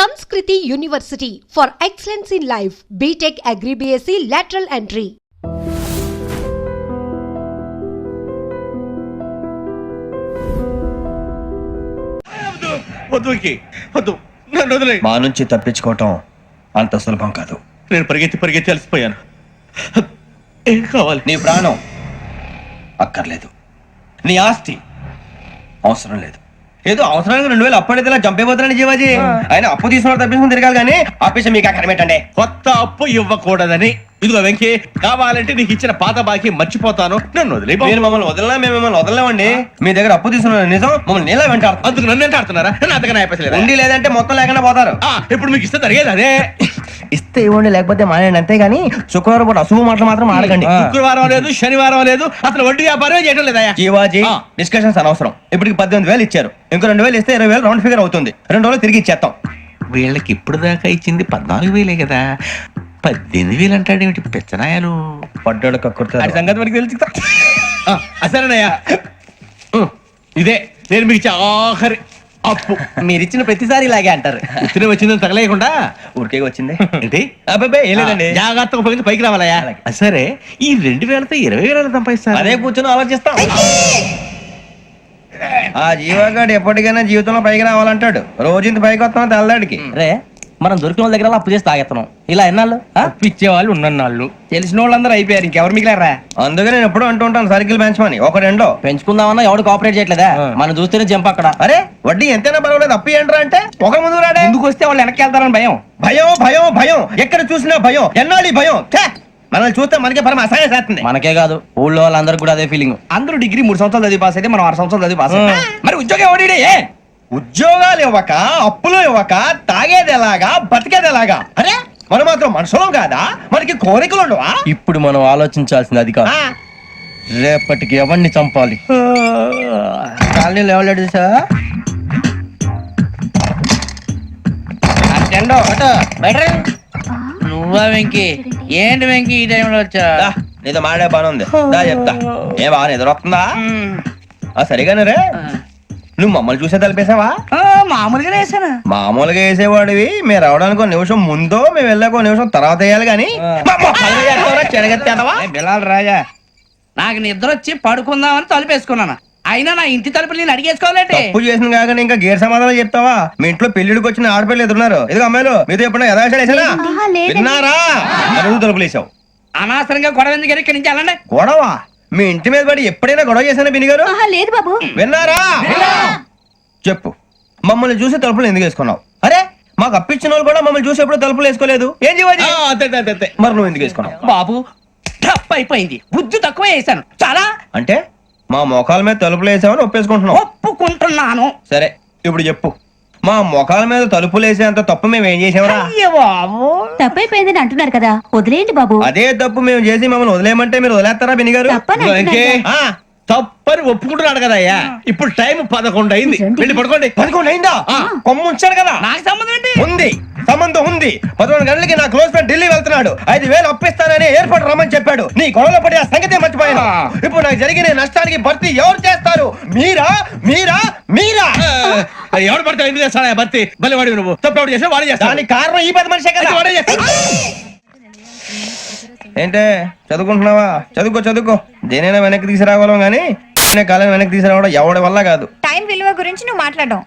Samskriti University for excellence in life. BTech Agri BSc lateral entry. మా నుంచి తప్పించుకోవటం అంత సులభం కాదు. నేను పరిగెత్తి అలసిపోయాను. ఏం కావాలి? నీ ప్రాణం అక్కర్లేదు, నీ ఆస్తి అవసరం లేదు. ఏదో అవసరానికి 2000 అప్పుడైతే ఇలా చంపేపోతున్నాను జీవాజీ. ఆయన అప్పు తీసుకున్న తప్పించుకుని తిరగాలి కానీ ఆపేసి మీకు అక్కడ పెట్టండి. కొత్త అప్పు ఇవ్వకూడదని. ఇదిగో వెంకీ, కావాలంటే నీకు ఇచ్చిన పాత బాకీ మర్చిపోతాను, నన్ను వదిలే. మీరు మమ్మల్ని వదలనా? మేము మిమ్మల్ని వదలలేమండి. మీ దగ్గర అప్పు తీసుకున్న నిజం మమ్మల్ని నీలా వెంటాడు. అందుకు నన్ను ఎంత ఆడుతున్నారా? నన్ను అంతగా అయిపోతలేదు. ఉండి లేదంటే మొత్తం లేకుండా పోతారు. ఇప్పుడు మీకు ఇస్తే జరిగేది అదే. ఇస్తే ఇవ్వండి, లేకపోతే మానేయండి, అంతేగాని శుక్రవారం పూట అశుభ మాటలు మాత్రం ఆడకండి. శుక్రవారం లేదు, శనివారం లేదు, అసలు వడ్డీ వ్యాపారమే చేయడం లేదా? జీవాజీ, డిస్కషన్స్ అనవసరం. ఇప్పటికి 18,000 ఇచ్చారు, ఇంకో 2,000 ఇస్తే 20,000 రౌండ్ ఫిగర్ అవుతుంది. 2 రోజులు తిరిగి ఇచ్చేస్తాం. వీళ్ళకి ఇప్పుడు దాకా ఇచ్చింది 14,000 కదా, 18,000 అంటాడేమిటి పెచ్చనాయాలు? పడ్డాడు కక్కుర్తాడు. సంగతి మనకి తెలుసు. అసలేనయ్యా, ఇదే నేను మీకు ఇచ్చే ఆఖరి అప్పు. మీరు ఇచ్చిన ప్రతిసారి ఇలాగే అంటారు. ఇచ్చిన వచ్చిందని తగలేయకుండా ఊరికే వచ్చింది ఏంటి? అబ్బాయి ఏం లేదండి, జాగ్రత్తగా ఉపయోగించి పైకి రావాలయ్యా. సరే, ఈ 2,000తో 20,000 సంపాదిస్తారు. అదే కూర్చొని ఆలోచిస్తాం. ఆ జీవగాడు ఎప్పటికైనా జీవితంలో పైకి రావాలంటాడు. రోజు ఇంత పైకి వస్తాం తెల్లడికి. రే, మనం దొరికిన వాళ్ళ దగ్గర అప్పు చేసి తాగెత్తనం. ఇలా ఎన్నాళ్ళు ఇచ్చేవాళ్ళు ఉన్నన్నాళ్ళు తెలిసిన వాళ్ళందరూ అయిపోయారు, ఇంకెవరు మిగిలారా? అందుకే నేను ఎప్పుడు అంటూ ఉంటాను, సర్కిల్ బెంచ్ మని ఒక రెండో పెంచుకుందామన్నా ఎవడు కోఆపరేట్ చేయట్లేదా? మనం చూస్తేనే జంప్ అక్కడ. అరే వడ్డీ ఎంతైనా పర్వాలేదు, అప్పు ఏంట్రా అంటే ఒక ముందు రాడే. ముందుకు వస్తే వాళ్ళు వెనక్కి వెళ్తారని భయం. భయం భయం భయం, ఎక్కడ చూసినా భయం. ఎన్నాళ్ళు భయం? మనల్ని చూస్తే మనకే పరమ అసహాయం చేస్తుంది. మనకే కాదు, ఊళ్ళో వాళ్ళందరూ కూడా అదే ఫీలింగ్. అందరూ డిగ్రీ 3 సంవత్సరాలు చదివి పాస్ అయితే మనం 6 సంవత్సరాలు చదివి పాస్. మరి ఉద్యోగం ఎవడి? ఉద్యోగాలు ఇవ్వక, అప్పులు ఇవ్వక, తాగేది ఎలాగా, బతికేది ఎలాగా? అరే మనం మాత్రం మనుషులం కాదా? మనకి కోరికలు ఉండవా? ఇప్పుడు మనం ఆలోచించాల్సింది అది కాదు, రేపటికి ఎవరిని చంపాలి. కాలనీలో ఎవరు సార్? నువ్వా వెంకీ? ఏంటి వెంకీ ఈ టైంలో వచ్చా? నీతో మాడే పని ఉంది, దా చెప్తా. ఏ బాగా నిద్రొస్తుందా? సరిగానే రే, నువ్వు మమ్మల్ని చూసే తలిపేసావా? మామూలుగానే వేసాను. మామూలుగా వేసేవాడివి. మేము రావడానికి 1 నిమిషం ముందో, మేము వెళ్ళాక 1 నిమిషం తర్వాత వేయాలి కానీ బిలాల్ రాజా, నాకు నిద్ర వచ్చి పడుకుందామని తలుపేసుకున్నాను. అయినా నా ఇంటి తలుపులు నేను అడిగేసుకోవాలంటే తప్పు చేసిన కాక ఇంకా గేర్ సమాధానం చెప్తావా? మీ ఇంట్లో పెళ్లిడికి వచ్చిన ఆడపిల్లలు ఎదురున్నారు. ఇదిగో అమ్మాయిలు, మీతో ఎప్పుడైనా యథాశాలేసానా? విన్నారా? అడుగు తలుపులు వేసావు. అనవసరంగా గొడవ ఎందుకు? ఇక్కడి నుంచి వెళ్ళండి. గొడవ? మీ ఇంటి మీద పడి ఎప్పుడైనా గొడవ చేశానా బిని గారు? లేదు బాబు. విన్నారా? చెప్పు, మమ్మల్ని చూసి తలుపులు ఎందుకు వేసుకున్నావు? అరే మాకు అప్పించిన వాళ్ళు కూడా మమ్మల్ని చూసి ఎప్పుడు తలుపులు వేసుకోలేదు. ఏం చేయాలి? మరి నువ్వు ఎందుకు వేసుకున్నావు? బాబు టప్ అయిపోయింది, బుద్ధి తక్కువ వేసాను చాలా. అంటే మా మోకాల మీద తలుపులు వేసామని ఒప్పేసుకుంటున్నావు? ఒప్పుకుంటున్నాను. సరే ఇప్పుడు చెప్పు, మా మొఖాల మీద తలుపులు వేసేంత తప్పు మేము ఏం చేసామరా? అయ్యో బాబు, తప్పైపోయిందని అంటున్నారు కదా, వదిలేయండి బాబు. అదే తప్పు మేము చేసి మమ్మల్ని వదిలేయమంటే మీరు వదిలేస్తారా బిని గారు? తప్పని ఒప్పుకుంటున్నాడు కదా అయ్యా. ఇప్పుడు టైం 11 అయింది, వెళ్ళి పడుకోండి. 11 అయిందా? కొమ్ము ఉంచాడు కదా. నాకు సంబంధం ఏంటి? ఉంది, సంబంధం ఉంది. 11 గంటలకి నా క్లోజ్ ఫ్రెండ్ ఢిల్లీ వెళ్తున్నాడు. 5,000 అప్పిస్తానని ఎయిర్పోర్ట్ రమ్మని చెప్పాడు. నీ గొడవలో పడి ఆ సంగతి మర్చిపోయాను. ఇప్పుడు నాకు జరిగిన నష్టానికి భర్తీ ఎవరు చేస్తారు? మీరా మీరా మీరా? ఎవడు పడితే ఎందుకు చేస్తాడా భర్తీ? మళ్ళీ వాడి నువ్వు తప్పు ఎవడు చేసా వాడే చేస్తా. దానికి కారణం ఈ 10 మనిషే కదా. వాడే చేస్తా. ఏంటే చదువుకుంటున్నావా? చదువుకో. దేనైనా వెనక్కి తీసుకురావాలం గానీ కాలం వెనక్కి తీసుకురావడం ఎవడి వల్ల కాదు. టైం విలువ గురించి నువ్వు మాట్లాడడం.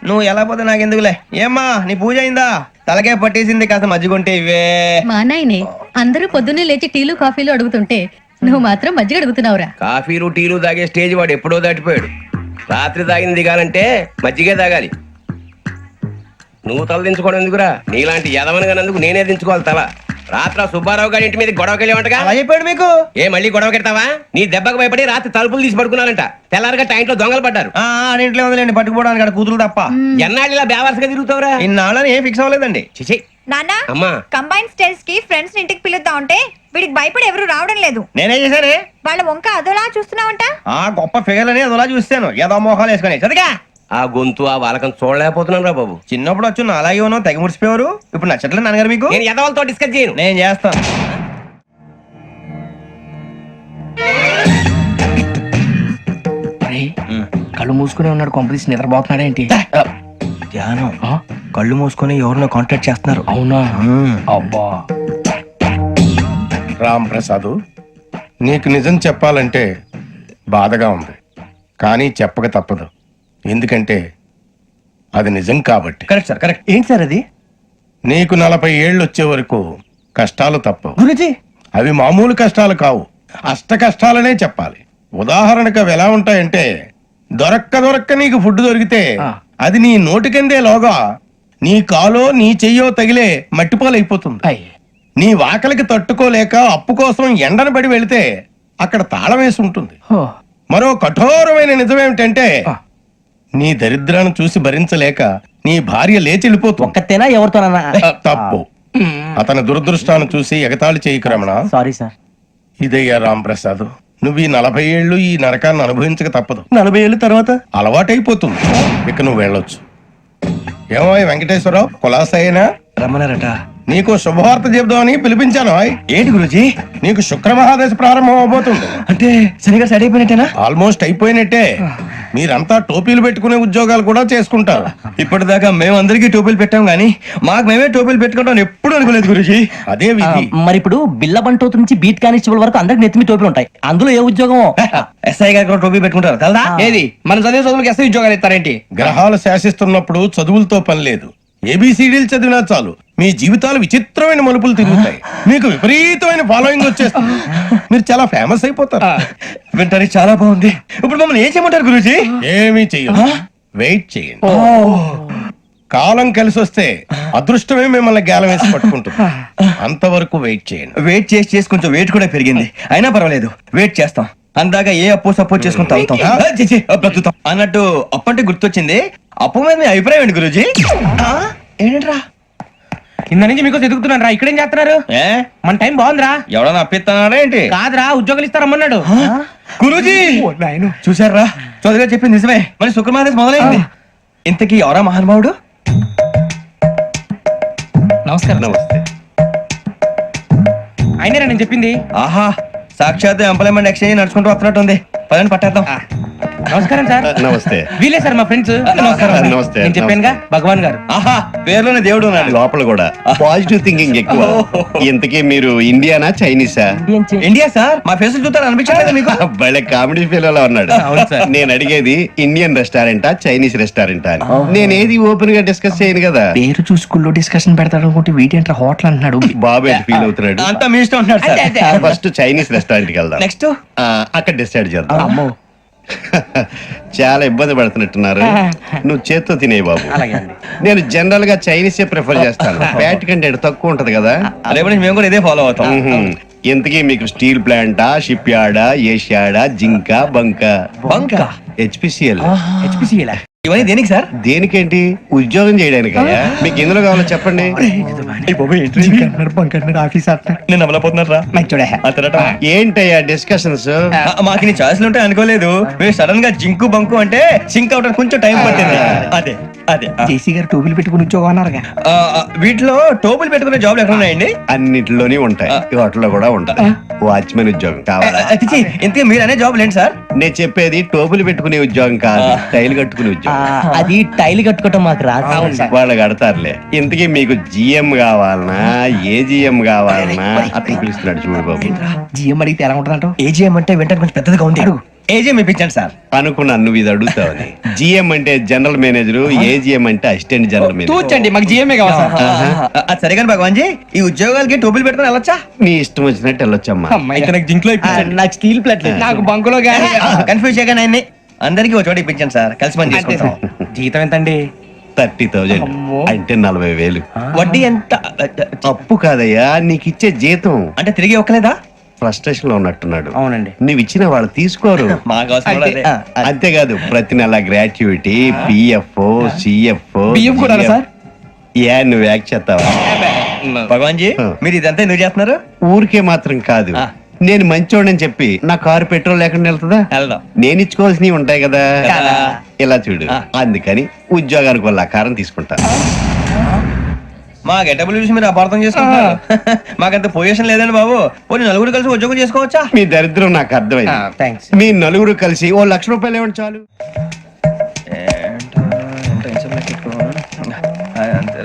నువ్వు ఎలా పోతే నాకెందుకులే. ఏమ్మా నీ పూజ అయిందా? తలకే పట్టేసింది, కాస్త మజ్జిగుంటే ఇవే. మా నాయనే అందరూ పొద్దున్నే లేచి టీలు కాఫీలు అడుగుతుంటే నువ్వు మాత్రం మజ్జిగ అడుగుతున్నావురా. కాఫీలు టీలు తాగే స్టేజ్ వాడు ఎప్పుడో దాటిపోయాడు. రాత్రి తాగింది దిగాలంటే మజ్జిగే తాగాలి. నువ్వు తల దించుకోవడం ఎందుకురా? నీలాంటి యదవనగానందుకు నేనే దించుకోవాలి తల. రాత్రి సుబ్బారావు గారి ఇంటి మీద గొడవకి వెళ్ళేవంటగా. అలా చెప్పాడు మీకు? ఏ మళ్ళీ గొడవ కెడతావా? నీ దెబ్బకు భయపడి రాత్రి తలుపులు తీసి పడుకున్నారంట. తెల్లారగా టైంట్లో దొంగలు పడ్డారు. ఇంట్లో ఉందిలేండి, పట్టుకుపోవడానికి అక్కడ కూతురు తప్ప. ఎన్నాళ్ళు ఇలా బేవర్సగా తిరుగుతావురా? ఇన్నాళ్ళని ఏం ఫిక్స్ అవ్వలేదండి. చిచి నాన్న, అమ్మా, కంబైన్ స్టైల్స్ కి ఫ్రెండ్స్ ఇంటికి పిలుద్దాం అంటే వీడికి భయపడి ఎవరు రావడం లేదు. నేనే చేశానే? వాళ్ళ వంక అదోలా చూస్తున్నావంట. గొప్ప ఫిగర్ అని అదోలా చూస్తాను, ఏదో మోహాలు వేసుకొని. చదిగా ఆ గొంతు ఆ వాలకం చూడలేకపోతున్నాను రా బాబు. చిన్నప్పుడు వచ్చి నా అలాగే ఉన్నావు, తెగ ముడిచిపోయారు. ఇప్పుడు నచ్చట్లేదు నాన్నగారు మీకు? నేను యదవలతో డిస్కస్ చేయను. నేను చేస్తాను. కళ్ళు మూసుకునే ఉన్నాడు, కొంపదీసి నిద్రపోతున్నాడేంటి? ధ్యానం కళ్ళు మూసుకొని ఎవరినో కాంటాక్ట్ చేస్తున్నారు. అవునా? అబ్బా. రామ్ ప్రసాద్, నీకు నిజం చెప్పాలంటే బాధగా ఉంది, కానీ చెప్పక తప్పదు. ఎందుకంటే అది నిజం కాబట్టి. Correct sir, correct. ఏంటి సార్ అది? నీకు 40 ఏళ్ళు వచ్చే వరకు కష్టాలు తప్పవు. గురుజీ, అవి మామూలు కష్టాలు కావు, అష్ట కష్టాలనే చెప్పాలి. ఉదాహరణకు అవి ఎలా ఉంటాయంటే, దొరక్క నీకు ఫుడ్ దొరికితే అది నీ నోటికందే లోగా నీ కాలో నీ చెయ్యో తగిలే మట్టిపాలైపోతుంది. నీ వాకలికి తట్టుకోలేక అప్పు కోసం ఎండను పడి వెళితే అక్కడ తాళం వేసి ఉంటుంది. మరో కఠోరమైన నిజమేమిటంటే, నీ దరిద్రాన్ని చూసి భరించలేక నీ భార్య లేచి వెళ్ళిపోతుంది. ఒక్కతేనా ఎవరితోనన్నా? తప్పు. అతని దురదృష్టాన్ని చూసి ఎగతాళి చేయకు రమణ. Sorry sir. ఇదయ్యా రాంప్రసాద్, నువ్వు ఈ 40 ఏళ్ళు ఈ నరకాన్ని అనుభవించక తప్పదు. 40 ఏళ్ళ తర్వాత అలవాటైపోతుంది. ఇక నువ్వు వెళ్ళొచ్చు. ఏమో వెంకటేశ్వరరావు, కులాసైనా రమ్మన్నారట. నీకు శుభవార్త చెబుదామని పిలిపించాను. ఏంటి గురుజీ? నీకు శుక్ర మహాదశ ప్రారంభం అవబోతుంది. అంటే సరిగా సెట్ అయిపోయినట్టేనా? ఆల్మోస్ట్ అయిపోయినట్టే. మీరంతా టోపీలు పెట్టుకునే ఉద్యోగాలు కూడా చేసుకుంటారు. ఇప్పటిదాకా మేమందరికీ టోపీలు పెట్టాం గానీ మాకు మేమే టోపీలు పెట్టుకుంటాం ఎప్పుడు అనుకోలేదు గురుజీ. అదే విధి. మరి ఇప్పుడు బిల్ల బంటోతు నుంచి బీట్ కానిస్టేబుల్ వరకు అందరికి నెత్తిమి టోపీలు ఉంటాయి. అందులో ఏ ఉద్యోగం? ఎస్ఐ గారు కూడా టోపీ పెట్టుకుంటారు కదా? ఏది మన చదువులకు ఎస్ఐ ఉద్యోగాలు ఇస్తారేంటి? గ్రహాలు శాసిస్తున్నప్పుడు చదువులతో పని లేదు. ఏబిసిడీలు చదివినా చాలు మీ జీవితాలు విచిత్రమైన మలుపులు తిరుగుతాయి. మీకు విపరీతమైన ఫాలోయింగ్ వచ్చేస్తుంది. మీరు చాలా ఫేమస్ అయిపోతారు. వింటానికి చాలా బాగుంది. ఇప్పుడు మమ్మల్ని ఏం చేయమంటారు గురూజీ? ఏమీ చెయ్యదు, వెయిట్ చేయండి. కాలం కలిసి వస్తే అదృష్టమే మిమ్మల్ని గేలం వేసి పట్టుకుంటుంది. అంతవరకు వెయిట్ చేయండి. వెయిట్ చేసి కొంచెం వెయిట్ కూడా పెరిగింది. అయినా పర్వాలేదు, వెయిట్ చేస్తాం. అందాక ఏ అప్పు సపోర్ట్ చేసుకుని తాగుతాం. బ్రతుకుతాం అన్నట్టు అప్పు అంటే గుర్తొచ్చింది. అప్పు మీద మీ అభిప్రాయం ఏంటి గురూజీ? ఏంటరా కింద నుంచి మీకు ఎదుగుతున్నాను రా. ఇక్కడేం చేస్తున్నారు? మన టైం బాగుందిరా. ఎవడన్నా అప్పిస్తున్నారా ఏంటి? కాదురా, ఉద్యోగాలు ఇస్తారమ్మన్నాడు గురూజీ. చూసారా, చౌదరిగా చెప్పింది నిజమే. మరి శుక్రమాదేశ్ మొదలైంది. ఇంతకీ ఎవరా మహానుభావుడు? నమస్కారం. నమస్తే. అయినా నేను చెప్పింది. ఆహా, సాక్షాత్ ఎంప్లాయ్మెంట్ ఎక్స్చేంజ్ నడుచుకుంటూ వస్తున్నట్టు ఉంది. పదండి పట్టేద్దాం. నమస్కారం సార్. నమస్తే. వీలే సార్ మా ఫ్రెండ్స్. నమస్తే. నేను చెప్పానుగా, భగవాన్ గారు. ఆహా, పేర్లోనే దేవుడు ఉన్నాడు. లోపల కూడా పాజిటివ్ థింకింగ్ ఎక్కువ. ఇంతకీ మీరు ఇండియానా చైనీసా? India sir. మా ఫేస్ చూస్తారు అనిపించలేదు మీకు? భలే కామెడీ ఫీల్ అలా ఉన్నాడు. నేను అడిగేది ఇండియన్ రెస్టారెంటా చైనీస్ రెస్టారెంటా అని. నేను ఏది ఓపెన్ గా డిస్కస్ చేయను కదా. పేరు చూసుకుల్లో డిస్కషన్ పెడతాడు అనుకుంటే వీటేంట్రా హోటల్ అంటున్నాడు. బాబు ఎట్ ఫీల్ అవుతున్నాడు. అంతా మీ ఇష్టం ఉంటాడు సార్. ఫస్ట్ చైనీస్ రెస్టారెంట్ కి వెళ్దాం. నెక్స్ట్ అక్కడ డిసైడ్ చేద్దాం. చాలా ఇబ్బంది పడుతున్నట్టున్నారు. నువ్వు చేత్తో తినే బాబు. నేను జనరల్ గా చైనీసే ప్రిఫర్ చేస్తాను. ఫ్యాట్ కంటెంట్ తక్కువ ఉంటది కదా. రేపు నుంచి మేము కూడా ఇదే ఫాలో అవుతాం. ఇంతకీ మీకు స్టీల్ ప్లాంటా, షిప్ యార్డా, ఏషియాడా, జింక, బంకా? హెచ్పిసిఎల్. ఇవన్నీ దేనికి సార్? దేనికేంటి? ఉద్యోగం చేయడానికి. మీకు ఎందులో కావాలో చెప్పండి. నేను అమలపోతున్నారా? ఏంటయ్యా డిస్కషన్స్? మాకు నీ ఛాయిస్లు ఉంటాయి అనుకోలేదు. మీరు సడన్ గా జింకు బంకు అంటే సింక్ అవడానికి కొంచెం టైం పట్టింది. అదే అదే జేసీ గారు టోపీలు పెట్టుకుని ఉద్యోగం అన్నారుగా. వీటిలో టోపులు పెట్టుకునే జాబ్లు ఎక్కడ ఉన్నాయండి? అన్నిటిలోనే ఉంటాయి, వాటిలో కూడా ఉంటాయి. వాచ్మెన్ ఉద్యోగం కావాలా? ఇంతకీ మీరు అనే జాబ్ ఏంటి సార్? నేను చెప్పేది టోపులు పెట్టుకునే ఉద్యోగం కాదు, టైల్ కట్టుకునే ఉద్యోగం. అది టైల్ కట్టుకోవటం మాకు రాదు. వాళ్ళు కడతారులే. ఇంతకీ మీకు జిఎం కావాలనా, ఏజిఎం కావాలనా? అతను పిలుస్తున్నాడు చూడు బాబు. జిఎం అడిగితే ఎలా ఉంటుందంట? ఏజీఎం అంటే వెంటనే కొంచెం పెద్దదిగా ఉంది. ఏజీఎం ఇప్పించండి సార్. అనుకున్నాను నువ్వు ఇది అడుగుతావని. జిఎం అంటే జనరల్ మేనేజర్, ఏజిఎం అంటే అసిస్టెంట్ జనరల్ మేనేజర్. తూచండి, మాకు జిఎంఏ కావాలి సార్. అది సరే కానీ భగవాన్ జీ, ఈ ఉద్యోగాలకి టోపులు పెట్టుకుని వెళ్ళొచ్చా? నీ ఇష్టం వచ్చినట్టు వెళ్ళొచ్చమ్మా. నాకు జింక్ లో నాకు స్టీల్ ప్లేట్ నాకు బంకులో గానీ. కన్ఫ్యూజ్ చేయగానే ఆయన్ని అందరికి ఒక చోట ఇప్పించండి సార్. కలిసి పని చేసుకుంటాం. జీతం ఎంతండి? 30,000 అంటే 40,000. వడ్డీ ఎంత? అప్పు కాదయ్యా, నీకు ఇచ్చే జీతం. అంటే తిరిగి ఒక్కలేదా? ఫ్రస్ట్రేషన్ లో ఉన్నట్టున్నాడు. అవునండి. నువ్వు ఇచ్చిన వాళ్ళు తీసుకోరు. మాకు అవసరం కూడా అదే. అంతేకాదు ప్రతి నెల గ్రాట్యుటీ, పిఎఫ్, సిఎఫ్. బియ్యం కూడా సార్? నువ్వు యాక్ట్ చేస్తావా? భగవాన్ జీ, మీరు ఇదంతా ఎందుకు చేస్తున్నారు? ఊరికే మాత్రం కాదు, నేను మంచోడని చెప్పి నా కారు పెట్రోల్ లేకుండా వెళ్తుందా? వెళ్దాం. నేను ఇచ్చుకోవాల్సినవి ఉంటాయి కదా. ఇలా చూడు, అందుకని ఉద్యోగానికి వాళ్ళ ఆకారం తీసుకుంటా. మా గెటబుల్ చూసి మీరు అపార్థం చేసుకుంటారు. మాకంత పొజిషన్ లేదండి బాబు. పోనీ నలుగురు కలిసి ఉద్యోగం చేసుకోవచ్చా? మీ దరిద్రం నాకు అర్థమైంది. మీ నలుగురు కలిసి 1,00,000 రూపాయలు ఇవ్వండి చాలు.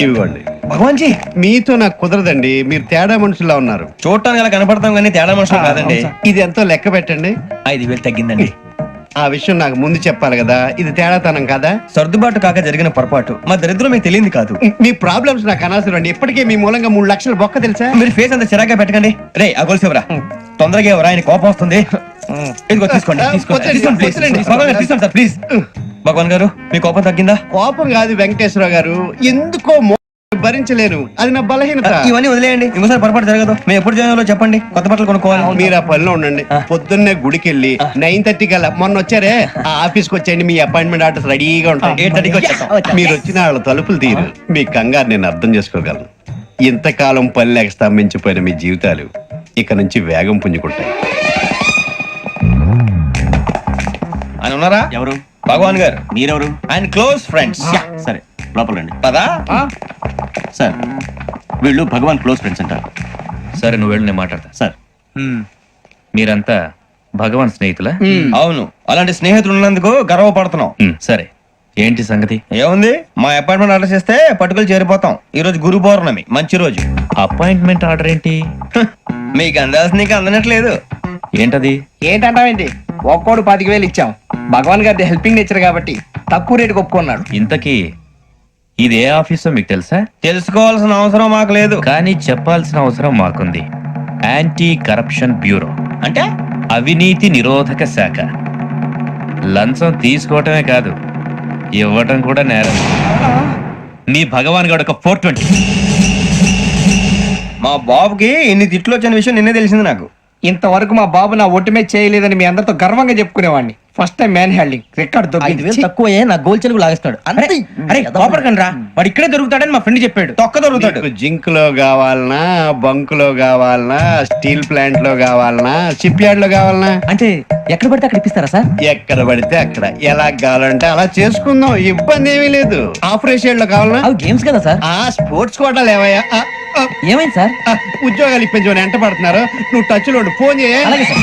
ఇవ్వండి. భగవాన్ జీ మీతో నాకు కుదరదండి, మీరు తేడా మనుషుల్లా ఉన్నారు. చూడటానికి అలా కనపడతాం కానీ తేడా మనుషులు కాదండి. ఇది ఎంతో లెక్క పెట్టండి. 5,000 తగ్గిందండి. ఆ విషయం నాకు ముందు చెప్పాలి కదా, ఇది తేడాతనం కదా. సర్దుబాటు కాక జరిగిన పొరపాటు, మా దరిద్రం మీకు తెలియంది కాదు. మీ ప్రాబ్లమ్స్ నాకు అనవసరం అండి. ఇప్పటికే మీ మూలంగా 3 లక్షలు బొక్క తెలుసా. మీరు ఫేస్ అంత చిరాగ్గా పెట్టకండి. రే ఆ గొలుసు ఎవరా, తొందరగా ఎవరా, ఆయన కోపం వస్తుంది. ఇదిగో తీసుకోండి, తీసుకోండి ప్లీజ్. భగవాన్ గారు తీసుకోండి సార్ ప్లీజ్. భగవాన్ గారు మీ కోపం తగ్గిందా? కోపం కాదు వెంకటేశ్వరరావు గారు, ఎందుకో భరించలేను, అది నా బలహీనత. ఇవన్నీ వదిలేయండి, ఇంకోసారి పొరపాటు జరగదు. మేము ఎప్పుడు జాయిన్ చెప్పండి, కొత్త బట్టలు కొనుక్కోవాలి. మీరు ఆ పనిలో ఉండండి. పొద్దున్నే గుడికి వెళ్ళి 9:30 కల్లా, మొన్న వచ్చారే ఆ ఆఫీస్కి వచ్చేయండి, మీ అపాయింట్మెంట్ ఆర్డర్స్ రెడీగా ఉంటాయి. 8:30కి వచ్చేస్తాం. మీరు వచ్చిన వాళ్ళ తలుపులు తీరు. మీ కంగారు నేను అర్థం చేసుకోగలను. ఇంతకాలం పని లేక స్తంభించిపోయిన మీ జీవితాలు ఇక నుంచి వేగం పుంజుకుంటాయి. ఆయన ఉన్నారా? ఎవరు? భగవాన్ గారు. మీరెవరు? ఆయన క్లోజ్ ఫ్రెండ్స్. సరే లోపల రండి. పదా సార్ వీళ్ళు భగవాన్ క్లోజ్ ఫ్రెండ్స్ అంటారు. సరే నువ్వు వెళ్ళు, నేను మాట్లాడతా. సార్ మీరంతా భగవాన్ స్నేహితులా? అవును, అలాంటి స్నేహితులు ఉన్నందుకు గర్వపడుతున్నాం. సరే ఏంటి సంగతి? ఏముంది, మా అపాయింట్మెంట్ ఆర్డర్ చేస్తే పట్టుకులు చేరిపోతాం. ఈ రోజు గురు పౌర్ణమి, మంచి రోజు. అపాయింట్మెంట్ ఆర్డర్ ఏంటి? మీకు అందాల్సిన నీకు అందనట్లేదు. ఏంటది? ఏంటంటావేంటి? ఒక్కోడు 10,000 ఇచ్చాం. భగవాన్ గారి హెల్పింగ్ నేచర్ కాబట్టి తక్కువ రేటుకి ఒప్పుకున్నాడు. ఇంతకీ ఇది ఏ ఆఫీసో మీకు తెలుసా? తెలుసుకోవాల్సిన అవసరం మాకు లేదు, కానీ చెప్పాల్సిన అవసరం మాకుంది. యాంటీ కరప్షన్ బ్యూరో, అంటే అవినీతి నిరోధక శాఖ. లంచం తీసుకోవటమే కాదు, ఇవ్వటం కూడా నేరం. మీ భగవాన్ గారు ఒక 420. మా బాబుకి ఇన్ని తిట్లు వచ్చిన విషయం నిన్నే తెలిసింది నాకు. ఇంతవరకు మా బాబు నా ఒట్టుమే చేయలేదని మీ అందరితో గర్వంగా చెప్పుకునేవాడిని. First time man handing record దొరికింది. తక్కువే నా గోల్ చెలుగు లాగేస్తాడు. వాడు ఇక్కడే దొరుకుతాడని మా ఫ్రెండ్ చెప్పాడు. తొక్క దొరుకుతాడు. మీకు జింక్ లో కావాలనా, బంక్ లో కావాలనా, స్టీల్ ప్లాంట్ లో కావాలనా, షిప్ యార్డ్ లో కావాలనా? అంటే ఎక్కడ పడితే అక్కడ ఇప్పిస్తారా సార్? ఎక్కడ పడితే అక్కడ, ఎలా కావాలంటే అలా చేసుకుందాం, ఇబ్బంది ఏమీ లేదు. ఆపరేషన్ లో కావాలనా? అవి గేమ్స్ కదా సార్. ఆ స్పోర్ట్స్ కోటాలు ఏమయ్యా? ఏమైంది సార్? ఉద్యోగాలు ఇప్పించమని ఎంట పడుతున్నారు. నువ్వు టచ్ లో ఉండు, ఫోన్ చేయ. అలాగే sir.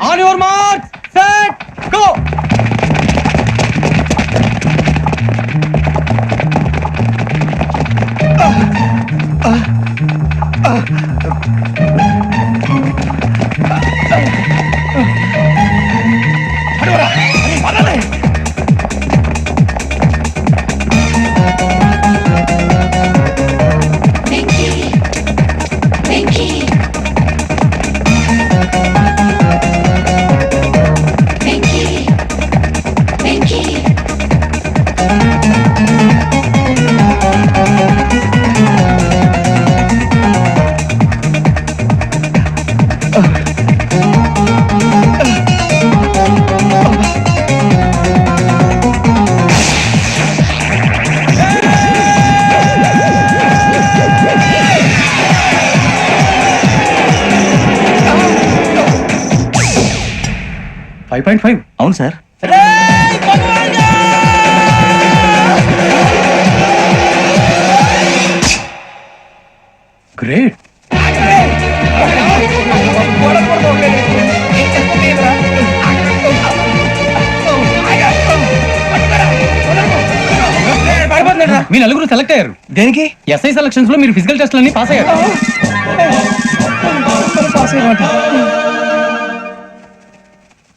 On your mark set go. అవును సార్. గ్రేట్. మీ నలుగురు సెలెక్ట్ అయ్యారు. దేనికి? ఎస్ఐ సెలక్షన్స్ లో మీరు ఫిజికల్ టెస్ట్ అన్ని పాస్ అయ్యారు.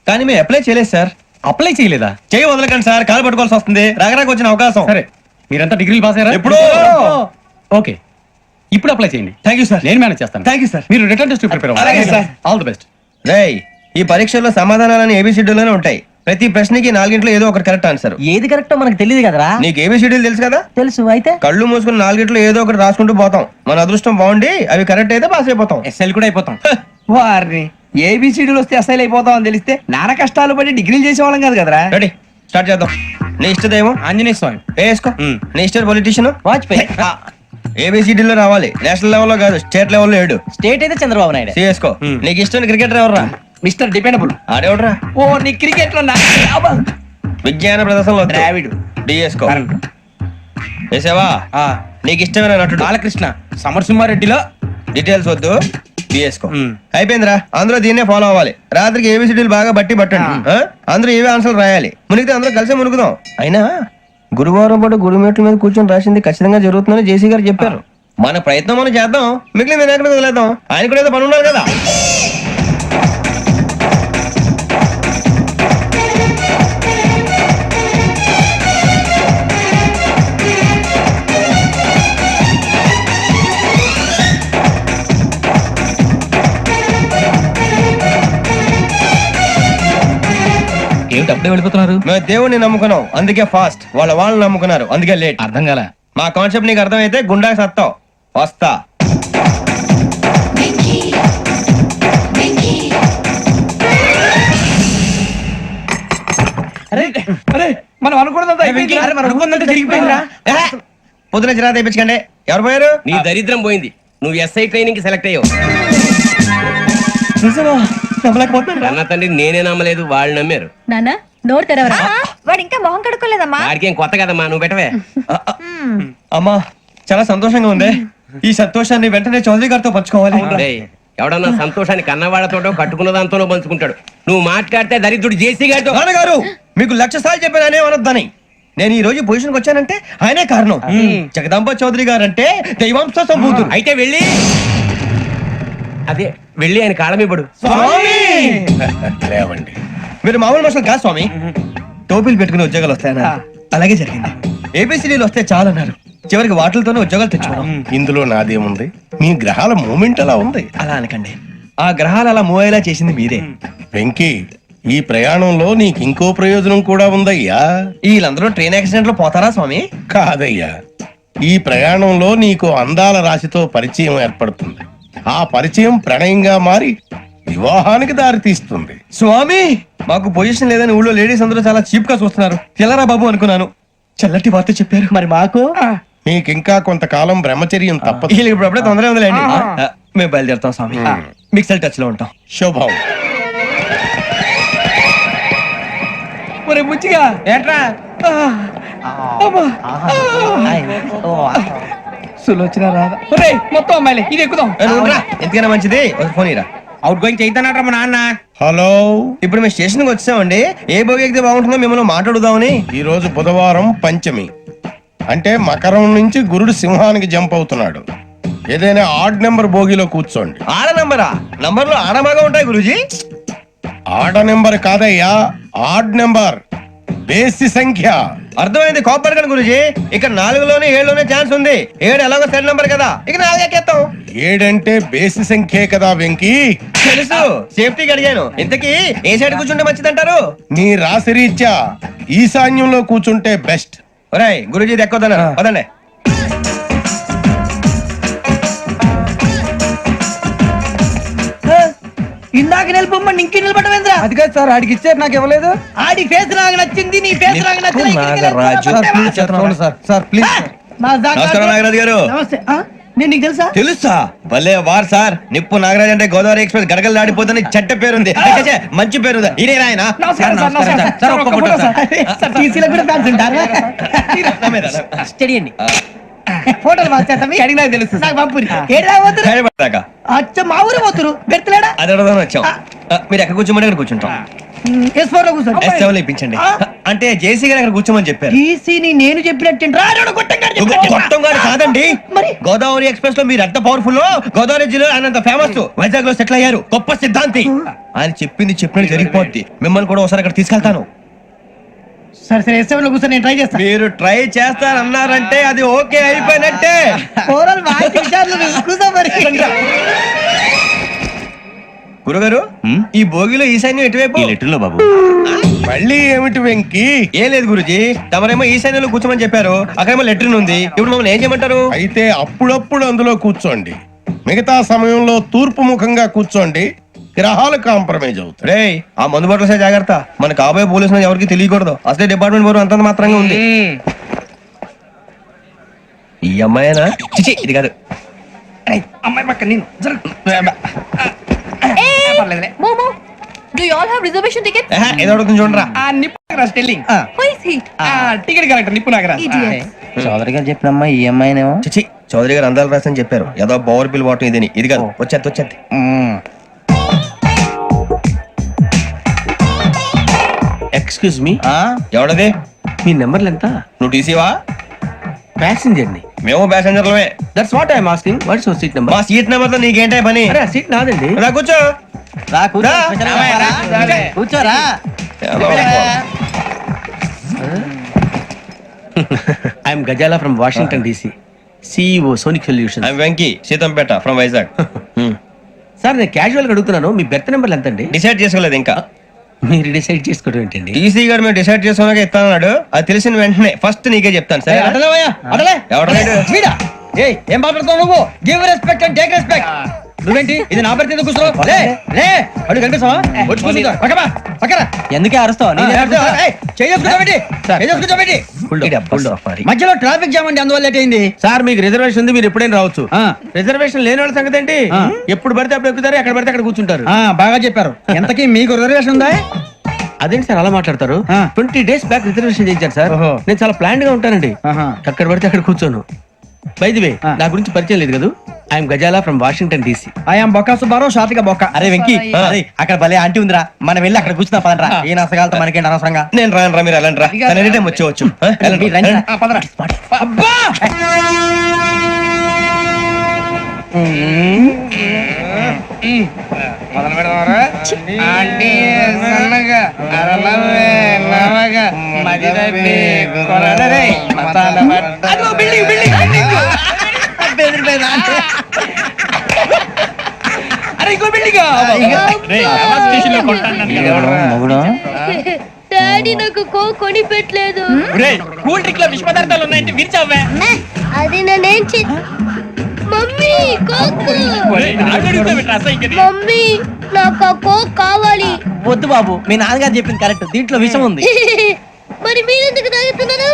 కానీ మేము అప్లై చేయలేదు సార్. అప్లై చేయలేదా? చేయి వదలకండి సార్, కాలు పట్టుకోవాల్సి వస్తుంది. రాగరాకు వచ్చిన అవకాశం. సరే మీరంతా డిగ్రీలు పాస్ అయ్యారా? ఎప్పుడో. ఓకే, ఇప్పుడు అప్లై చేయండి. Thank you sir. నేను మేనేజ్ చేస్తాను. Thank you sir. మీరు రిటర్న్ టెస్ట్ ప్రిపేర్ అలాగే అవ్వండి. సార్. All the best. రేయ్, ఈ పరీక్షల్లో సమాధానాలని ఏబిసిడ్యూల్లోనే ఉంటాయి. ప్రతి ప్రశ్నకి 4 ఏదో ఒకటి కరెక్ట్ ఆన్సర్. ఏది కరెక్టో మనకు తెలియదు కదరా. నీకు ఏబిసిడ్యూల్ తెలుసు కదా? తెలుసు. అయితే కళ్ళు మూసుకుని 4 ఏదో ఒకటి రాసుకుంటూ పోతాం. మన అదృష్టం బాగుండి అవి కరెక్ట్ అయితే పాస్ అయిపోతాం. ఎస్ఎల్ కూడా అయిపోతాం. వారిని ఏబిసిడీలు వస్తే ఎస్ఐలు అయిపోతాం అని తెలిస్తే నాన్న కష్టాలు పడి డిగ్రీలు చేసేవాళ్ళం కాదు కదరా. రెడీ, స్టార్ట్ చేద్దాం. నీ ఇష్టదేమో ఆంజనేయ స్వామి. వేసుకో. నీ ఇష్ట పొలిటీషియన్ వాజ్పేయి. ఏబిసిడీలో రావాలి, నేషనల్ లెవెల్లో కాదు, స్టేట్ లెవెల్లో 7. స్టేట్ అయితే చంద్రబాబు నాయుడు. సిఎస్కో. నీకు ఇష్టం క్రికెటర్ ఎవర్రా? Mister dependable. ఆడేవడరా? ఓ నీ క్రికెట్ లో విజ్ఞాన ప్రదర్శనలో ద్రావిడు. డిఎస్కో. వేసావా? నీకు ఇష్టమైన నటుడు? బాలకృష్ణ. సమరసింహారెడ్డిలో డీటెయిల్స్ వద్దు, బిఎస్కో. అయిపోయిందిరా, అందరూ దీన్నే ఫాలో అవ్వాలి. రాత్రికి ఏబిసిడీలు బాగా బట్టి పట్టండి. అందరూ ఏవే ఆన్సర్లు రాయాలి. మునిగితే అందరూ కలిసి మునుగుదాం. అయినా గురువారం పాటు గురుమేట్ల మీద కూర్చొని రాసింది ఖచ్చితంగా జరుగుతుందని జేసీ గారు చెప్పారు. మన ప్రయత్నం మనం చేద్దాం, మిగిలిన నేను ఎక్కడ వదిలేద్దాం. ఆయన కూడా ఏదో పని ఉన్నారు కదా. ఏమిటి అప్పుడే వెళ్ళిపోతున్నారు? మేము దేవుడిని నమ్ముకున్నాం, అందుకే ఫాస్ట్. వాళ్ళని నమ్ముకున్నారు, అందుకే లేట్. అర్థం కాల. మా కాన్సెప్ట్ నీకు అర్థమైతే గుండా సత్తావు. వస్తా. మనం అనుకున్నదంతా జరిగిపోయిందిరా. పొద్దున చిరా తెప్పించకండి. ఎవరు పోయారు? నీ దరిద్రం పోయింది. నువ్వు ఎస్ఐ ట్రైనింగ్ కి సెలెక్ట్ అయ్యావు. అన్న తండ్రి నేనే నమ్మలేదు, వాళ్ళు నమ్మారు. నాన్న నోరు తెరవరా. వాడు ఇంకా మొహం కడుక్కోలేదమ్మా. వాడికి ఏం కొత్త కదమ్మా, నువ్వు పెట్టవే. అమ్మా చాలా సంతోషంగా ఉంది. ఈ సంతోషాన్ని వెంటనే చౌదరి గారితో పంచుకోవాలి. డేయ్, ఎవడన్నా సంతోషాన్ని కన్నవాళ్లతోటో కట్టుకున్న దాంతోనో పంచుకుంటాడు. నువ్వు మాట్లాడితే దరిద్రుడు జేసీ గారితో. నాన్నగారు మీకు 1,00,000 సార్లు చెప్పాననే అనొద్దని. నేను ఈ రోజు పొజిషన్కి వచ్చానంటే ఆయనే కారణం. జగదాంబ చౌదరి గారు అంటే దైవాంశ సంభూతుడు. అయితే వెళ్ళి ఆయన కాళ్ళ మీద పడు. లేవండి. మీరు మామూలు మనుషులు కాదు స్వామి. టోపీలు పెట్టుకుని ఉద్యోగాలు వస్తాయన్నారు, అలాగే జరిగింది. ఏబిసిడీలు వస్తే చాలన్నారు, చివరికి వాటిలతోనే ఉద్యోగాలు తెచ్చుకున్నాం. ఇందులో నాదేముంది? మీ గ్రహాల మూమెంట్ అలా ఉంది. అలా అనకండి, ఆ గ్రహాలు అలా మూవ్ అయ్యేలా చేసింది మీరే. వెంకీ, ఈ ప్రయాణంలో నీకు ఇంకో ప్రయోజనం కూడా ఉందయ్యా. వీళ్ళందరూ ట్రైన్ యాక్సిడెంట్ లో పోతారా స్వామి? కాదయ్యా, ఈ ప్రయాణంలో నీకు అందాల రాశితో పరిచయం ఏర్పడుతుంది. ఆ పరిచయం ప్రణయంగా మారి వివాహానికి దారి తీస్తుంది. స్వామి మాకు పొజిషన్ లేదని ఊళ్ళో లేడీస్ అందరూ చాలా చీప్ గా చూస్తున్నారు. తెల్లరా బాబు అనుకున్నాను, చల్లటి వార్త చెప్పారు. మరి మాకు నీకింకా కొంతకాలం బ్రహ్మచర్యం తప్పదు. వీళ్ళకి ఇప్పుడు అప్పుడే తొందరగా ఉందిలేండి. మేము బయలుదేరుతాం స్వామి, మిక్సెల్ టచ్ లో ఉంటాం. శుభం. ఒరే బుచ్చిగా ఏంట్రా? సులోచన రాదా? ఒరే మొత్తం అమ్మాయిలే, ఇది ఎక్కుదాం. ఎందుకైనా మంచిది, ఫోన్ ఇరా. అవుట్ గోయింగ్ చేద్దానట్రా మా నాన్న. హలో, ఇప్పుడు మేము స్టేషన్ కి వచ్చామండి. ఏ బోగి ఎక్కితే బాగుంటుందో మిమ్మల్ని మాట్లాడుదామని. ఈ రోజు బుధవారం పంచమి, అంటే మకరం నుంచి గురుడు సింహానికి జంప్ అవుతున్నాడు. ఏదైనా ఆడ్ నెంబర్ బోగిలో కూర్చోండి. ఆడ నంబరా? నంబర్లు ఆడమాగా ఉంటాయి గురూజీ. ఆడ నెంబర్ కాదయ్యా, ఆడ్ నెంబర్, బేసి సంఖ్య. అర్థమైంది, కాపర్ కానీ గురూజీ. ఇక్కడ 4లోనే 7లోనే ఛాన్స్ ఉంది. 7 ఎలాగో సెల్ నంబర్ కదా, ఇక 4 ఎక్కేస్తాం. 7 అంటే బేసి సంఖ్యే కదా వెంకీ. తెలుసు, సేఫ్టీకి అడిగాను. ఇంతకీ ఏ సైడ్ కూర్చుంటే మంచిదంటారు? నీ రాశి రీత్యా ఈశాన్యంలో కూర్చుంటే బెస్ట్. ఒరేయ్ గురూజీ దెక్కొద్దన్నారు, పదండి. ఇందాక నిలబొమ్మని ఇంకే నిలబడమేంద్రా? అది కాదు సార్, ఆడికి ఇచ్చారు, నాకు ఇవ్వలేదు. ఆడి ఫేస్ నాకు నచ్చింది, నీ ఫేస్ నాకు నచ్చింది. Sir please. నమస్కారం నాగరాజు గారు. నమస్తే. నేను నీకు తెలుసా? తెలుసా? భలే వార్ సార్. నిప్పు నాగరాజ్ అంటే గోదావరి ఎక్స్ప్రెస్ గడగలు దాడిపోతుంది చెట్ట పేరుంది. మంచి పేరు. ఇదే ఆయన. స్టడీ అండి. ఫోటోలు అడిగినా తెలుసు నాకు పంపురి. అచ్చ మా ఊరు పోతురు బెర్తలేడా? అది అడగదామని వచ్చాం. మీరు ఎక్కడ కూర్చోమని అక్కడ కూర్చుంటాం. S4 లో కూర్చోండి. S7 లో ఇప్పించండి. అంటే జేసీ గారు అక్కడ కూర్చోమని చెప్పారు. టీసీని నేను చెప్పినట్టు గొట్టం గారు కాదండి, గోదావరి ఎక్స్ప్రెస్ లో మీరు ఎంత పవర్ఫుల్, గోదావరి జిల్లా ఆయన ఫేమస్, వైజాగ్ లో సెటిల్ అయ్యారు, గొప్ప సిద్ధాంతి. ఆయన చెప్పింది చెప్పినట్టు జరిగిపోద్ది. మిమ్మల్ని కూడా ఒకసారి అక్కడ తీసుకెళ్తాను. సరే సరే, S7 లో కూర్చొని నేను ట్రై చేస్తాను. మీరు ట్రై చేస్తారన్నారంటే అది ఓకే అయిపోయినట్టే. గురుగారు, ఈ భోగిలో ఈశాన్యం ఎటువైపు? లెటర్లో బాబు. మళ్ళీ ఏమిటి వెంకీ? ఏం లేదు గురుజీ, తమరేమో ఈశాన్యంలో కూర్చోమని చెప్పారు, అక్కడేమో లెటర్ ఉంది. ఇప్పుడు మమ్మల్ని ఏం చేయమంటారు? అయితే అప్పుడప్పుడు అందులో కూర్చోండి, మిగతా సమయంలో తూర్పు ముఖంగా కూర్చోండి. గ్రహాలు కాంప్రమైజ్ అవుతాయి. రే, ఆ మందు బాటలసే జాగ్రత్త. మన కాబోయే పోలీసులు ఎవరికి తెలియకూడదు. అసలే డిపార్ట్మెంట్ బోరు అంతంత మాత్రంగా ఉంది. ఈ అమ్మాయినా చిచి ఇది కాదు. అమ్మాయి పక్క నేను పర్లేదులే. మోమో do you all have reservation ticket? ఏదో అడుగుతుంది చూడరా. ఆ నిప్పు Nagaraj telling who is he? Ticket collector నిప్పు నాగరాజ్. చౌదరి గారు చెప్పినమ్మా ఈ అమ్మాయినేమో. చిచి చౌదరి గారు అందాలు రాసని చెప్పారు. ఏదో బోర్ బిల్ వాటం ఇదని. ఇది కాదు. వచ్చేది. Excuse me, ఎవడది? మీ నెంబర్లు ఎంత? నువ్వు టీసీవా? ప్యాసింజర్ ని. మేము ప్యాసెంజర్లమే. That's what I'm asking. What's your seat number? మా సీట్ నెంబర్ తో నీకేంటే పని? అరే సీట్ నాదండి. రా కూర్చో. రా కూర్చో. రా. కూర్చోరా. I'm Gazala from Washington DC, CEO sonic solution. I'm Venky Seethampeta from Vizag. Sir నేను క్యాజువల్ గా అడుగుతున్నాను, మీ బెర్త్ నెంబర్లు ఎంత అండి? డిసైడ్ చేసుకోలేదు ఇంకా. మీరు డిసైడ్ చేసుకోవడం ఏంటండి? టీసీ గారు మేము డిసైడ్ చేసుకున్నాక ఇస్తానన్నాడు. అది తెలిసిన వెంటనే ఫస్ట్ నీకే చెప్తాను. సరే వీడా? ఏయ్, ఏం మాట్లాడుతావు నువ్వు? Give respect and take respect. నువ్వేంటి ఇది నా పరిస్థితి కూర్చున్నావు? రే అడుగు కనిపిస్తావా? వచ్చి కూర్చుంటా. పక్కరా. ఎందుకే అరుస్తావు? మధ్యలో ట్రాఫిక్ జామ్ అండి, అందువల్ల లేట్ అయింది. సార్ మీకు రిజర్వేషన్ ఉంది, మీరు ఎప్పుడైనా రావచ్చు. రిజర్వేషన్ లేని వాళ్ళ సంగతి ఏంటి? ఎప్పుడు పడితే అప్పుడు ఎక్కుతారు, ఎక్కడ పడితే అక్కడ కూర్చుంటారు. బాగా చెప్పారు. ఎంతకీ మీకు రిజర్వేషన్ ఉందా? అదేంటి సార్ అలా మాట్లాడతారు? 20 days బ్యాక్ రిజర్వేషన్ చేయించారు సార్. నేను చాలా ప్లాన్ గా ఉంటానండి. అక్కడ పడితే అక్కడ కూర్చోను. బై ది వే, నా గురించి పరిచయం లేదు కదా. I'm Gazala from Washington DC. I'm Bokka Subbarao, షాతిక బొక్క. అరే వెంకీ, అక్కడ భలే ఆంటీ ఉందిరా, మనం వెళ్ళి అక్కడ కూర్చున్నా పదరా. ఏ నసగాలతో మనకేంటి అనవసరంగా. నేను రాను. మీరు వెళ్ళండి రా. ఎనీ టైం వచ్చేవచ్చు. అబ్బా మొదలు పెడదామరా? ఆంటీ సన్నగా అరలవే నవగా మదిరపి కొరడరే మతాల అదో బిల్డింగ్ అరే ఇంకో బిల్డింగ్. డాడీ నాకు కొని పెట్టలేదు. కూల్ డ్రింక్ లో విష పదార్థాలు ఉన్నాయంటే విరిచావే. అది నేనేం మమ్మీ కోక్. మమ్మీ నాకు ఆ కోక్ కావాలి. వద్దు బాబు, మీ నాన్నగారు చెప్పింది కరెక్ట్, దీంట్లో విషయం ఉంది. మరి మీరెందుకు తాగుతున్నారు?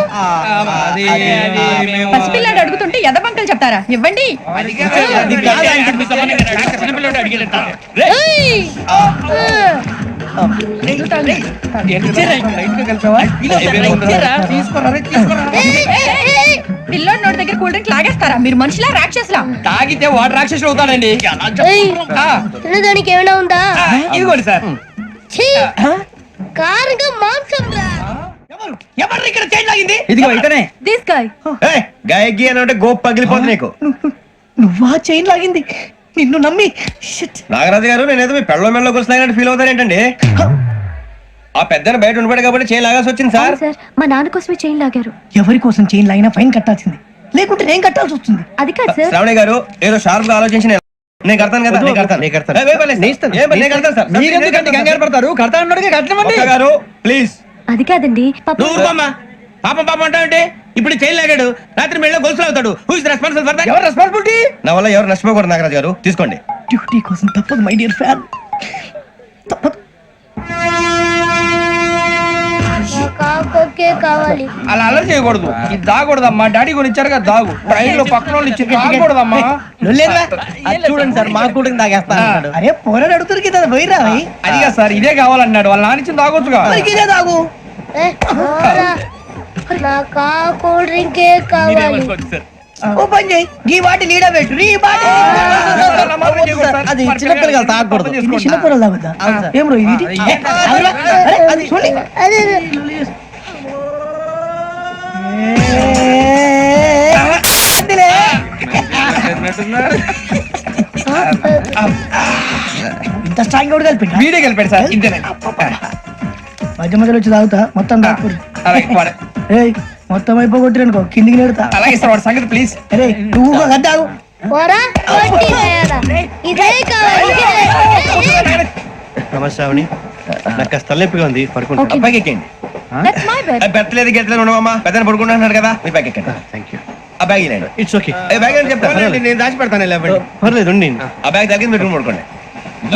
పసిపిల్లాడు అడుగుతుంటే ఎదబంకలు చెప్తారా? ఇవ్వండి. పిల్లోడి నోటి దగ్గర కూల్ డ్రింక్ లాగేస్తారా? మీరు మనుషులా రాక్షసులా? తాగితే వాడు రాక్షసుడు అవుతాడండి. తినడానికి ఏమైనా ఉందా? ఇదిగోండి సార్. కారంగా మాంసం రా. ఎవరు ఇక్కడ చైన్ లాగింది? ఇదిగో ఇతనే. This guy. గాయకి అని అంటే గోప్ పగిలిపోతుంది నీకు. నువ్వా చైన్ లాగింది? నిన్ను నమ్మి. నాగరాజు గారు, నేనేదో మీ పెళ్ళ మెళ్ళ గురిసినట్టు ఫీల్ అవుతారేంటండి? ఆ పెద్దని బయట ఉండిపోయాడు కాబట్టి చైన్ లాగాల్సి వచ్చింది సార్. మా నాన్న కోసమే చైన్ లాగారు. ఎవరి కోసం చైన్ లాగినా ఫైన్ కట్టాల్సింది, లేకుంటే నేను కట్టాల్సి వస్తుంది. అది కాదు సార్. శ్రావణి గారు ఏదో షార్ప్ గా ఆలోచించి నేను కడతాను కదా. మీరెందుకంటే కంగారు పడతారు? కడతా అన్నాడుగా కట్టమండి. గారు ప్లీజ్. అది కాదండి. పాపం అంటావంటే ఇప్పుడు చైన్ లాగాడు, రాత్రి మెళ్ళ గొలుసులు అవుతాడు. Who is responsible for that? ఎవరు రెస్పాన్సిబిలిటీ? నా వల్ల ఎవరు నష్టపోకూడదు నాగరాజు గారు, తీసుకోండి. డ్యూటీ కోసం తప్పదు మై డియర్ ఫ్యాన్, తప్పదు. కావాలి. అలా అలర్ చేయకూడదు. ఇది దాగకూడదమ్మా. డాడీ కొని ఇచ్చారు కదా దాగు. ట్రైన్ లో పక్కన వాళ్ళు ఇచ్చి దాగకూడదమ్మా. చూడండి సార్, మా కూడా తాగేస్తా. అరే పోరాడు అడుగుతారు కదా, పోయిరా. అదిగా సార్, ఇదే కావాలన్నాడు. వాళ్ళ నానిచ్చింది తాగొచ్చుగా. ఇదే తాగు. నాకు కూల్ డ్రింకే కావాలి. ఓ పని చేయి, ఈ బాటి లీడ పెట్టు. ఈ బాటి అది చిన్నపిల్లలు తాగకూడదు. చిన్నపిల్లలు తాగుతా. ఏం రో ఇది? అది చూడండి. ఇంత స్ట్రాంగ్ కూడా కలిపి వీడే కలిపాడు సార్. ఇంతేనే. మధ్య మధ్యలో వచ్చి తాగుతా, మొత్తం తాగుతుంది. మొత్తం అయిపోగొట్టిరనుకో కిందికి నేడుతా. అలాగే సార్, వాడి సంగతి ప్లీజ్. అరే నువ్వు తాగు. ఇదే కావాలి. నమస్కారం. నాకు కాస్త తలెప్పిగా ఉంది, పడుకుంటా. పైకి ఎక్కండి. పెట్టలేదు గెట్టలేదు ఉండవమ్మా. పెద్దని పడుకుంటున్నాడు కదా, మీ బ్యాగ్ ఎక్కండి. Thank you. ఆ బ్యాగ్ ఇలాండి. It's okay. బ్యాగ్ అని చెప్తాను, నేను దాచి పెడతాను. పర్లేదు, ఆ బ్యాగ్ తగ్గింది పెట్టుకుని పడుకోండి.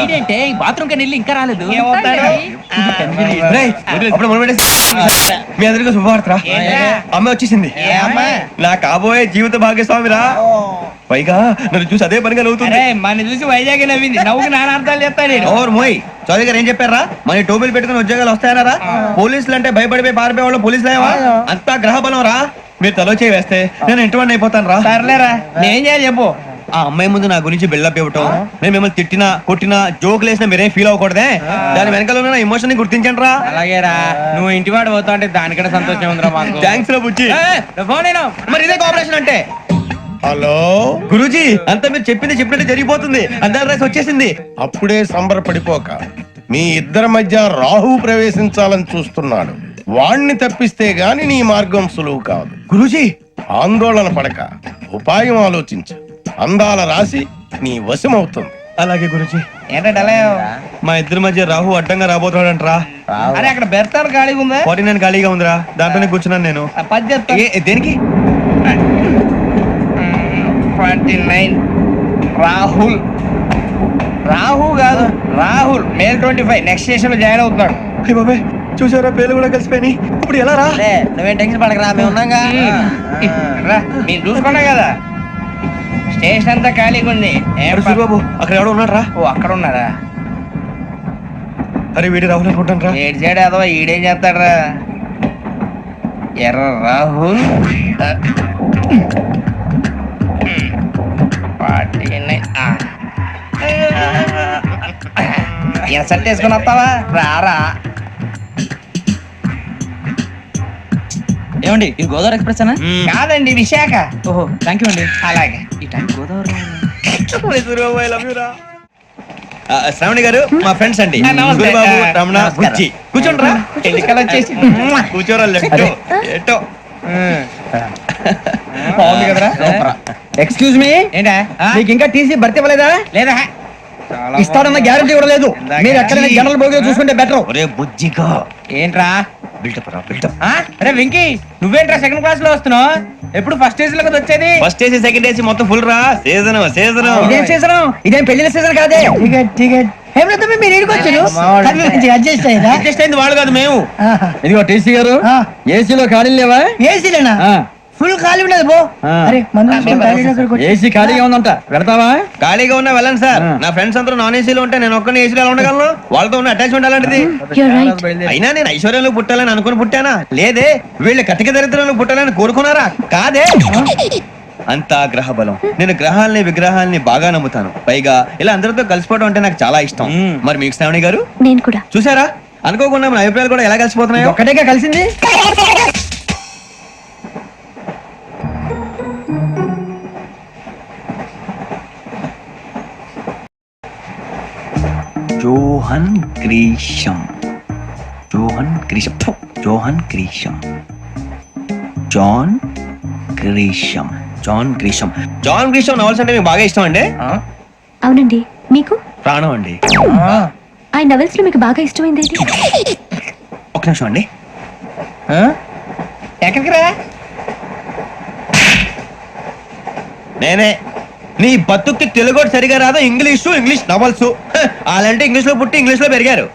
ఏంటంటే బాత్రూమ్ కని వెళ్ళి ఇంకా రాలేదు రేయ్, అప్పుడు మొదలు పెట్టేసి మీ అందరికీ శుభవార్తరా. అమ్మ వచ్చేసింది. నా కాబోయే జీవిత భాగ్యస్వామిరా. పైగా నన్ను చూసి అదే పనిగా నవ్వుతుంది. మన చూసి వైజాగ్ నవ్వింది. నవ్వుకి నాన్న అర్థాలు చెప్తాను. ఓర్ మోయ్, చౌదరి గారు ఏం చెప్పారా? మన టోబీలు పెట్టుకుని ఉద్యోగాలు వస్తాయనరా? పోలీసులు అంటే భయపడిపోయి పారిపోయే వాళ్ళు పోలీసులు ఏవా? అంతా గ్రహ బలం రా. మీరు తలో చేయి వేస్తే నేను ఇంటివాడిని అయిపోతాను రా. సర్లేరా, నేనేం చేయాలి చెప్పు. ఆ అమ్మాయి ముందు నా గురించి బిల్డప్ ఇవ్వటం, నేను మిమ్మల్ని తిట్టినా కొట్టినా జోకులు వేసినా మీరేం ఫీల్ అవ్వకూడదే. దాని వెనకాల ఉన్న ఎమోషన్ ని గుర్తించండి రా. అలాగేరా, నువ్వు ఇంటి వాడు పోతా అంటే దానికంటే సంతోషం ఉందిరా మాకు. థ్యాంక్స్ రా బుజ్జి. ఫోన్ మరి ఇదే కోఆపరేషన్ అంటే. హలో గురూజీ, అంతా మీరు చెప్పింది చెప్పినట్టు జరిగిపోతుంది. అందాల రైస్ వచ్చేసింది. అప్పుడే సంబరపడిపోక మీ ఇద్దరి మధ్య రాహు ప్రవేశించాలని చూస్తున్నాడు. వాణ్ణి తప్పిస్తే గాని నీ మార్గం సులువు కాదు. గురూజీ, ఆందోళన పడక ఉపాయం ఆలోచించు. అందాల రాశి నీ వశమవుతుంది. అలాగే గురూజీ. ఏంటంటే మా ఇద్దరి మధ్య రాహు అడ్డంగా రాబోతున్నాడంట్రా. అరే అక్కడ బెర్తాను ఖాళీగా ఉందా? 49 ఖాళీగా ఉందిరా, దాంట్లోనే కూర్చున్నాను నేను. దేనికి? 29 రాహుల్. రాహు కాదు, రాహుల్. మే 25 నెక్స్ట్ స్టేషన్ లో జాయిన్ అవుతున్నాడు. అయ్య బాబాయ్, చూసారా పేర్లు కూడా కలిసిపోయినాయి. ఇప్పుడు ఎలా రా? నువ్వేం టెన్షన్ పడకరా, మేము ఉన్నాగా. మీరు చూసుకున్నా కదా స్టేషన్ అంతా ఖాళీగా ఉంది. బాబు అక్కడ ఎవడో ఉన్నాడు రా. ఓ అక్కడ ఉన్నారా? అరే వీడి రాహుల్ అనుకుంటాను రా. ఏడు చేయడం అదో ఈడేం చేస్తాడరా? ఎర్ర రాహుల్. 49. ఇన్సర్ట్ వేసుకుని వస్తావా? రారా. ఏమండి ఇది గోదావరి ఎక్స్ప్రెస్ అనా? కాదండి, విశాఖ. ఓహో థ్యాంక్ యూ అండి. అలాగే. ఈ టైం గోదావరి శ్రావణి గారు మా ఫ్రెండ్స్ అండి. నమస్తే. గురుబాబు, రమణ, నమస్కారం. బుజ్జి. కూర్చోండి రా. ఎన్నికలు వచ్చేసి కూర్చోరా. లెఫ్ట్ ఎటో. బాగుంది కదరా? ఎక్స్క్యూజ్ మీ, ఏంటా? మీకు ఇంకా టీసీ భర్తీ ఇవ్వలేదా? లేదా ఇస్తాడన్న గ్యారంటీ కూడా లేదు. మీరు ఎక్కడైనా జనరల్ బోగిలో చూసుకుంటే బెటర్. ఒరే బుజ్జిగా, ఏంట్రా? బిల్డప్ రా, బిల్డప్. అరే వెంకీ, నువ్వేంట్రా సెకండ్ క్లాస్ లో వస్తున్నావు? ఎప్పుడు ఫస్ట్ ఏజ్ లో కదా వచ్చేది? ఫస్ట్ ఏసీ సెకండ్ ఏసీ మొత్తం ఫుల్ రా. Season season. ఇదేం సీజన్? ఇదేం పెళ్లిన సీజన్ కాదే. టికెట్ టికెట్ మీరు ఇడికొచ్చారు. అడ్జస్ట్ అయ్యారా? అడ్జస్ట్ అయింది వాళ్ళు కాదు, మేము. ఇదిగో టీసీ గారు, ఏసీలో ఖాళీ లేవా? ఏసీలేనా? ఫుల్ ఖాళీ ఉండదు బో. అరే ఏసీ ఖాళీగా ఉందంట, పెడతావా? ఖాళీగా ఉన్నా వెళ్ళండి సార్. నా ఫ్రెండ్స్ అందరూ నాన్ ఏసీలో ఉంటే నేను ఒక్కనే ఏసీలో ఎలా ఉండగలను? వాళ్ళతో ఉన్న అటాచ్మెంట్ అలాంటిది. అయినా నేను ఐశ్వర్యంలో పుట్టాలని అనుకుని పుట్టానా? లేదే. వీళ్ళు కటిక దరిద్రంలో పుట్టాలని కోరుకున్నారా? కాదే. అంతా గ్రహ బలం. నేను గ్రహాలని విగ్రహాలని బాగా నమ్ముతాను. పైగా ఇలా అందరితో కలిసిపోవడం అంటే నాకు చాలా ఇష్టం. మరి మీకు శ్రావణి గారు? నేను కూడా. చూసారా, అనుకోకుండా మన అభిప్రాయాలు కూడా ఎలా కలిసిపోతున్నాయో. ఒక్కటేగా కలిసింది. Johan Grisham. Johan Grisham. Johan Grisham. John Grisham. John Grisham. John Grisham novels అంటే మీకు బాగా ఇష్టం అండి? అవునండి. మీకు? ప్రాణం అండి. ఆ నవెల్స్ లో మీకు బాగా ఇష్టమైంది ఏంటి? ఒక నిమిషం అండి. ఎక్కడికి రా? నేనే. నీ బతుక్కి తెలుగు సరిగా రాదు, ఇంగ్లీష్ నవల్స్. అలాంటి ఇంగ్లీష్ లో పుట్టి ఇంగ్లీష్ లో పెరిగారు.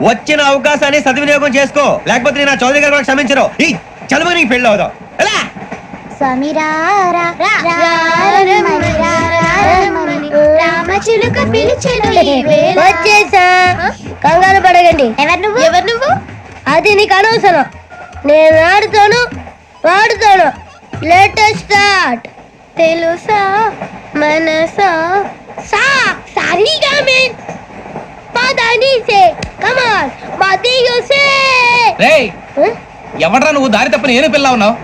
వచ్చిన అవకాశాన్ని సద్వినియోగం చేసుకో, లేకపోతే నేను చౌదరి గారు క్షమించరు. ఈ చదువు నీకు పెళ్ళి అవుదాం. ఎలా? వచ్చేసా, కంగారు పడగండి. ఎవరు నువ్వు? అది నీకు అనవసరం. నేను ఆడుతాను, వాడుతాను. Latest start. తెలుసా మనసా సా సారీగా మీన్ పదని సే కమాన్ మదియో సే. రేయ్, ఎవడ్రా నువ్వు? దారి తప్పని ఏను పిల్ల ఉన్నావు?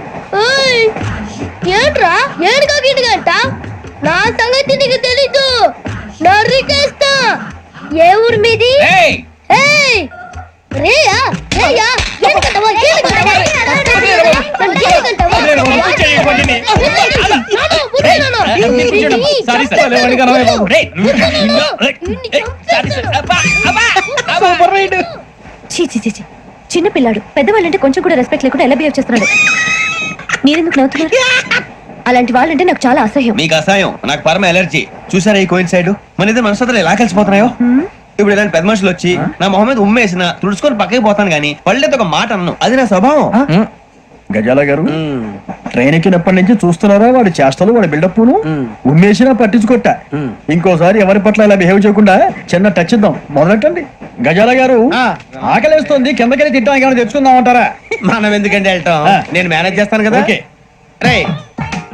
ఓయ్ ఏంట్రా ఏడుగా గిడుగంట? నా సంగతి నీకు తెలీదు. నరికేస్తా. ఏ ఊరు మీది? ఏయ్ ఏయ్ రేయా రేయా ఏడుగంటవా ఏడుగంటవా చిన్న పిల్లాడు. పెద్దవాళ్ళంటే కొంచెం కూడా రెస్పెక్ట్ లేకుండా ఎలా బిహేవ్ చేస్తున్నాడు? మీరెందుకు నవ్వుతున్నారు? అలాంటి వాళ్ళంటే నాకు చాలా అసహ్యం. మీకు అసహాయం, నాకు పరమ ఎలర్జీ. చూసారా ఈ కోయిన్ సైడ్ మన ఇద్దరు మనసులో ఎలా కలిసిపోతున్నాయో. ఇప్పుడు ఇలాంటి పెద్ద మనుషులు వచ్చి నా మొహం మీద ఉమ్మేసిన తుడుచుకొని పక్కకి పోతాను గానీ పళ్ళేతో ఒక మాట అన్ను, అది నా స్వభావం. గజాల గారు ట్రైన్ ఎక్కినప్పటి నుంచి చూస్తున్నారా వాడి చేష్టలు, వాడి బిల్డప్ ఉమ్మేసినా పట్టించుకోట. ఇంకోసారి ఎవరి పట్ల ఇలా బిహేవ్ చేయకుండా చిన్న టచ్ ఇద్దాం, మొదలెట్టండి. గజాల గారు ఆకలేస్తుంది, కిందకెళ్ళి తింటాం, ఏమైనా తెచ్చుకుందాం అంటారా? మనం ఎందుకంటే వెళ్తాం, నేను మేనేజ్ చేస్తాను కదా. ఓకే.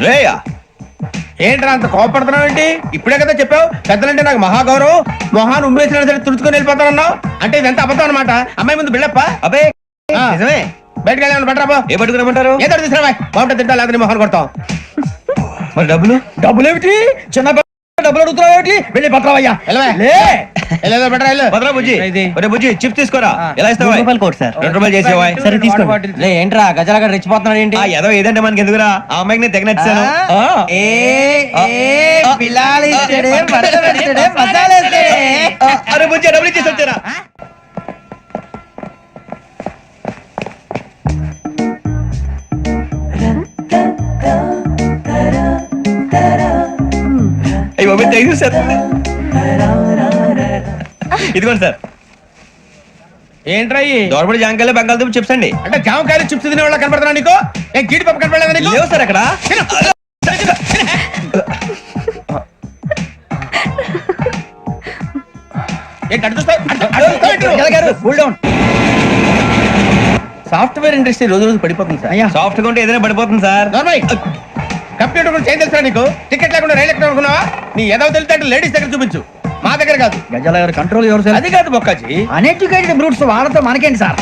రేయా ఏంట్రా అంత కోపడుతున్నావు ఏంటి? ఇప్పుడే కదా చెప్పావు పెద్దలంటే నాకు మహాగౌరవం, మొహాన్ని ఉమ్మేసిన సరే తుడుచుకొని వెళ్ళిపోతానన్నావు. అంటే ఇదంతా అబద్ధం అనమాట. అమ్మాయి ముందు బిళ్ళప్ప. అబ్బే నిజమే. బయటకు వెళ్ళామని బట్రా. ఏ పట్టుకురమ్మంటారు? ఏదో తీసుకురా బాగుంటుంది, తింటా లేదా మొహాన్ని కొడతాం. మరి డబ్బులు? డబ్బులు ఏమిటి? చిన్న డబ్బులు అడుగుతున్నావు ఏమిటి? వెళ్ళి పట్టరావయ్యా. భద్రా బుజ్జి, ఒరే బుజ్జి చిప్స్ తీసుకోరా. ఎలా ఇస్తావా? Court sir. 2 రూపాయలు చేసేవా? సరే తీసుకోండి. ఏంట్రా గజాల గారు రెచ్చిపోతున్నాడు ఏంటి? ఏదో ఏదంటే మనకి ఎందుకురా, ఆ అమ్మాయికి నేను తెగ నచ్చాను. అరే బుజ్జి డబ్బులు ఇచ్చేసి వచ్చారా? సార్ ఇదిగోండి సార్. ఏంట్రా దోరబడి జామకాయలు బంగాళదుంప చిప్స్ అండి. అంటే జామకాయలు చిప్స్ తినే వాళ్ళ కనపడుతున్నా నీకు? ఏం జీడిపప్పు కనపడలేదా నీకు? లేవు సార్ అక్కడ. సాఫ్ట్వేర్ ఇండస్ట్రీ రోజు రోజు పడిపోతుంది సార్. సాఫ్ట్ గా ఉంటే ఏదైనా పడిపోతుంది సార్. కంప్యూటర్ గురించి ఏం తెలుసా నీకు? టికెట్ లేకుండా రైలు ఎక్కడ అనుకున్నావా? నీ ఏదో తెలితే లేడీస్ దగ్గర చూపించు, మా దగ్గర కాదు. గజాల గారు కంట్రోల్ ఎవరు సార్? అది కాదు బొక్కాజీ, అన్ఎడ్యుకేటెడ్ బ్రూట్స్ వాళ్ళతో మనకేంటి సార్?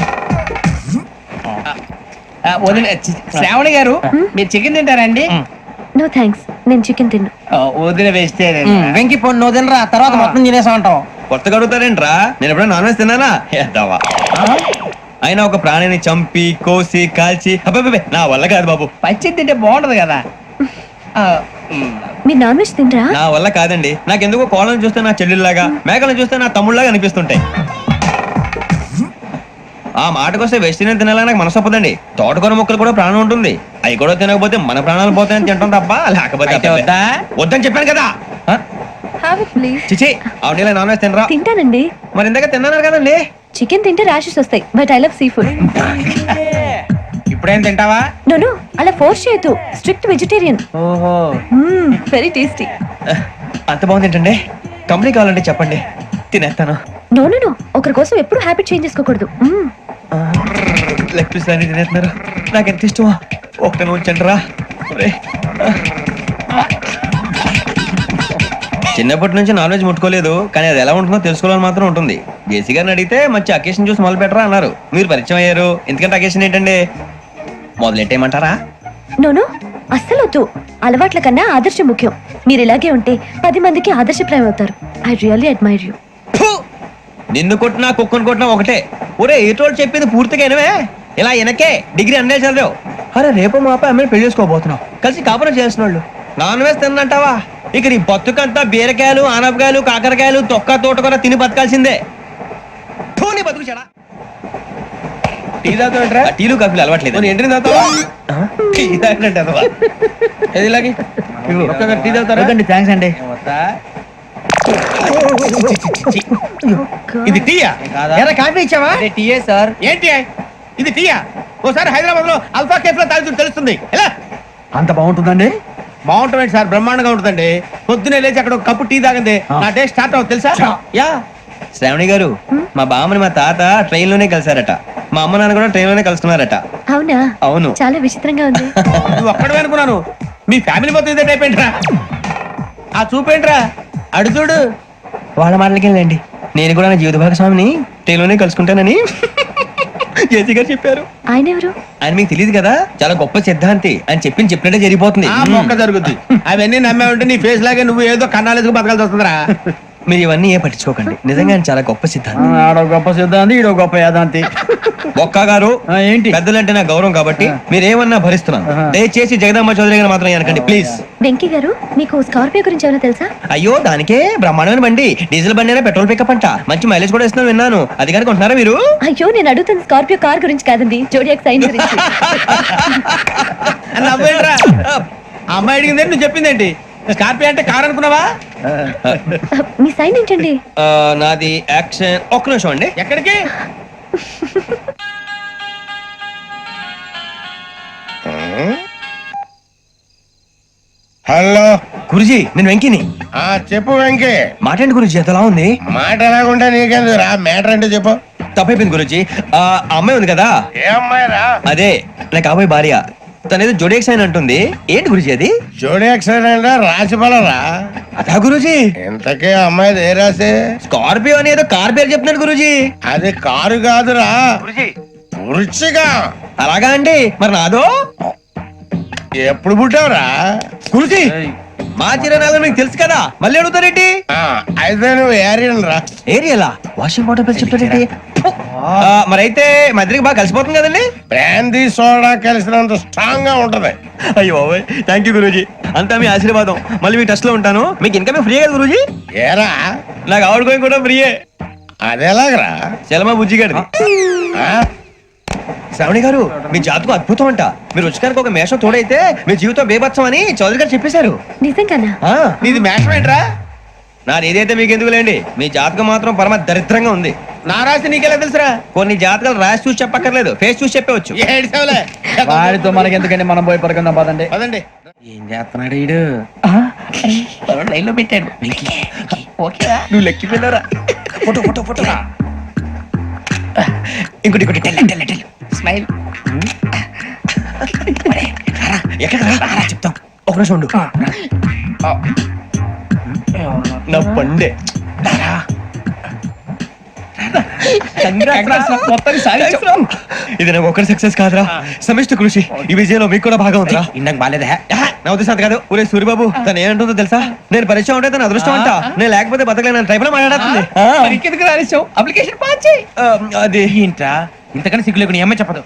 శ్రావణి గారు మీరు చికెన్ తింటారండి? నో థ్యాంక్స్, నేను చికెన్ తిన్నా. వదిన వేస్తే వెంకి పొన్ను నువ్వు తినరా, తర్వాత మొత్తం తినేసా ఉంటాం. కొత్తగా అడుగుతారేంట్రా? నేను ఎప్పుడైనా నాన్ వెజ్ తిన్నానా? ఎద్దావా. అయినా ఒక ప్రాణిని చంపి కోసి కాల్చి అబ్బాయి నా వల్ల కాదు బాబు. పచ్చి తింటే బాగుంటది కదా. మీరు నాన్ వెజ్ తినరా? నా వల్ల కాదండి. నాకెందుకో కోళ్ళని చూస్తే నా చెల్లెల్లాగా, మేకలను చూస్తే నా తమ్ముళ్ళలాగా అనిపిస్తుంటాయి. ఆ మాటకొస్తే వెస్టిరియన్ తినాలని నాకు మనసు ఒప్పదండి. తోటకూర మొక్కలు కూడా ప్రాణం ఉంటుంది, అవి కూడా తినకపోతే మన ప్రాణాలు పోతాయని తింటాం తప్ప లేకపోతే వద్దని చెప్పాను కదా. చిచి అవునీ నాన్ వెజ్ తినరా? తింటానండి. మరి ఇందాక తిన్నాను కదండి. చికెన్ తింటే ర్యాషెస్ వస్తాయి, but I love sea food. ఇప్పుడేం తింటావా? నో అలా ఫోర్స్ చేయొద్దు, స్ట్రిక్ట్ వెజిటేరియన్. ఓహో, వెరీ టేస్టీ. అంత బాగుంది ఏంటండి? కంపెనీ కావాలంటే చెప్పండి, తినేస్తాను. నో ఒకరి కోసం ఎప్పుడు హ్యాబిట్ చేంజ్ చేసుకోకూడదు. లెగ్ పీస్ అన్ని తినేస్తున్నారు, నాకు ఎంత ఇష్టమో. ఒకటే ఉంచండి రా. చిన్నప్పటి నుంచి నాన్ వెజ్ ముట్టుకోలేదు, కానీ అది ఎలా ఉంటుందో తెలుసుకోవాలని మాత్రం ఉంటుంది. జేసీ గారిని అడిగితే మంచి అకేషన్ చూసి మొదలు పెట్టరా అన్నారు. మీరు పరిచయం అయ్యారు, ఎందుకంటే అకేషన్ ఏంటండి? మొదలెట్టేయమంటారా? నో అస్సలు వద్దు. అలవాట్ల కన్నా ఆదర్శం ముఖ్యం. మీరు ఇలాగే ఉంటే 10 మందికి ఆదర్శప్రాయం అవుతారు. I really admire you. నిన్ను కొట్టినా కుక్కను కొట్టినా ఒకటే. ఒరే ఏటోళ్ళు చెప్పింది పూర్తిగా వినవే. ఇలా వెనకే డిగ్రీ అన్నే చదివావు. అరే రేపు మా అబ్బాయి అమ్మని పెళ్లి చేసుకోబోతున్నావు, కలిసి కాపురం చేసిన వాళ్ళు. నాన్ వెజ్ తిన్నంటావా? ఇక నీ బతుకంతా బీరకాయలు, ఆనపకాయలు, కాకరకాయలు, తొక్క తోట కూడా తిని బతకాల్సిందే. నీ బతుకు చెడా. టీ తాగుతాంట్రా? టీలు కాఫీలు అలవాట్లేదు. ఏంటి తాగుతావా? టీ తాగినట్టు అదవా. ఏది ఇలాగే టీ తాగుతారా? థ్యాంక్స్ అండి. ఇది టీయా? కాఫీ ఇచ్చావా? టీయే సార్. ఏంటి ఇది టీయా? ఓసారి హైదరాబాద్ లో అల్ఫా కేఫ్ లో తాగుతూ తెలుస్తుంది. ఎలా అంత బాగుంటుందండి? బాగుంటుంది సార్, బ్రహ్మాండంగా ఉంటుందండి. పొద్దునే లేచి అక్కడ ఒక కప్పు టీ తాగింది నా డే స్టార్ట్ అవుతుంది తెలుసా? యా శ్రావణి గారు, మా బామ్మని మా తాత ట్రైన్ లోనే కలిసారట, మా అమ్మ నాన్న కూడా ట్రైన్ లోనే కలుసుకున్నారట. అవునా? అవును. చాలా విచిత్రంగా ఉంది. నువ్వు ఒక్కడే అనుకున్నాను, మీ ఫ్యామిలీ మొత్తం ఇదే టైప్ ఏంట్రా? ఆ చూపేంట్రా, అడు చూడు. వాళ్ళ మాటలకి వెళ్ళండి, నేను కూడా నా జీవిత భాగస్వామిని ట్రైన్ లోనే కలుసుకుంటానని జేసీ గారు చెప్పారు. ఆయన ఎవరు? ఆయన మీకు తెలియదు కదా, చాలా గొప్ప సిద్ధాంతి అని చెప్పినట్టే జరిగిపోతుంది. మొక్క జరుగుద్ది. అవన్నీ నమ్మే ఉంటే నీ ఫేస్ లాగే నువ్వు ఏదో కన్నాలేసుకు బతకాల్సి వస్తుందిరా. మీరు ఇవన్నీ ఏ పట్టించుకోకండి, నిజంగా ఆయన చాలా గొప్ప సిద్ధాంతి. ఆడో గొప్ప సిద్ధాంతి, ఈడో గొప్ప యాదాంతి. ఒక్క గారు ఏంటి? పెద్దలంటే నా గౌరవం కాబట్టి మీరేమన్నా భరిస్తున్నాను. దయచేసి జగదాంబ చౌదరి గారు మాత్రం అనకండి ప్లీజ్. వెంకీ గారు, మీకు స్కార్పియో గురించి ఏమైనా తెలుసా? అయ్యో దానికే బ్రహ్మాండమైన బండి, డీజిల్ బండి అయినా పెట్రోల్ పికప్ అంట, మంచి మైలేజ్ కూడా ఇస్తున్నాను విన్నాను. అది కనుక ఉంటున్నారా మీరు? అయ్యో నేను అడుగుతున్న స్కార్పియో కార్ గురించి కాదండి, జోడియాక్ సైన్ గురించి. ఆ అమ్మాయి అడిగింది నువ్వు చెప్పిందేంటి? స్కార్పియో అంటే కార్ అనుకున్నావా? మీ సైన్ ఏంటండి? నాది యాక్షన్. ఒక్క నిమిషం అండి. ఎక్కడికి? హలో గురుజీ, నేను వెంకిని. చెప్పు వెంకీ. మాట్లాడండి గురుజీ, ఎంతలా ఉంది? మాట ఎలాగుంటా నీకెందుకు రా, మ్యాటర్ అంటే చెప్పు. తప్పైపోయింది గురుజీ. ఆ అమ్మాయి ఉంది కదా, ఏ అమ్మాయి రా? అదే నా కాబోయే భార్య. తనేదో జోడియాక్ సైన్ అంటుంది. ఏంటి గురుజీ అది? జోడియాక్ సైన్ అంటే రాసి బలరా? అదా గురుజీ. ఇంతకీ అమ్మాయి ఏ రాసి? స్కార్పియో అని ఏదో కార్ పేరు చెప్తున్నాడు గురుజీ. అది కారు కాదురా, వృచ్చిగా. అలాగా అండి, మరి నాదో? ఎప్పుడు పుట్టావురా? గురుజీ, మా చిరనాలు మీకు తెలుసు కదా, మళ్ళీ అడుగుతారేంటి? అయితే నువ్వు ఏరియన్ రా. ఏరియలా? వాషింగ్ వాటర్ పేరు చెప్తారేంటి? మరైతే మధ్యకి బాగా కలిసిపోతుంది కదండి. బ్రాందీ సోడా కలిసినంత స్ట్రాంగ్ గా ఉంటది. అయ్యో థ్యాంక్ యూ గురూజీ, అంతా మీ ఆశీర్వాదం. మళ్ళీ మీ టచ్ లో ఉంటాను. మీకు ఇన్కమ్ ఫ్రీ కదా గురూజీ? ఏరా, నాకు ఆవిడ గోయింగ్ కూడా ఫ్రీయే. అదేలాగరా? చలమా బుజ్జి గారిది. శ్రావణి గారు, మీ జాతకు అద్భుతం అంట. మీరు రుచికానికి ఒక మేషం తోడైతే మీ జీవితం బేబత్సం అని చౌదరి గారు చెప్పేశారు. నిజంగానా? నీది మేషం ఏంట్రా? నాది ఏదైతే మీకు ఎందుకు లేండి, మీ జాతకం మాత్రం పరమ దరిద్రంగా ఉంది. నా రాసి నీకెలా తెలుసురా? కొన్ని జాతకాలు రాసి చూసి చెప్పక్కర్లేదు, ఫేస్ చూసి చెప్పవచ్చు. వాడితో మనకి ఎందుకండి, మనం పోయి పడుకుందాం పదండి. పదండి. ఏం చేస్తున్నాడు ఈడు? లైన్ లో పెట్టాడు. ఓకేరా, నువ్వు లెక్కిపోయినారా? Photo photo photo. ఇంకోటి ఇంకోటి టెల్ స్మైల్. ఎక్కడ చెప్తాం, ఒక నిమిషం ఉండు. నా పండే ఇది నాకు ఒకరి సక్సెస్ కాదురా, సమిష్టి కృషి. ఈ విజయంలో మీకు కూడా భాగం ఉందిరా. ఇందాక బాలేదా? నా ఉద్దేశం కాదు. ఊరే సూర్యబాబు, తను ఏమంటుందో తెలుసా? నేను పరిచయం ఉంటే తన అదృష్టం అంట. నేను లేకపోతే బతకలేను టైప్ లో మాట్లాడుతుంది. అప్లికేషన్ పాస్ చేయి. అది ఏంట్రా ఇంతకన్నా సిగ్గు లేకుండా ఏమై చెప్పదు.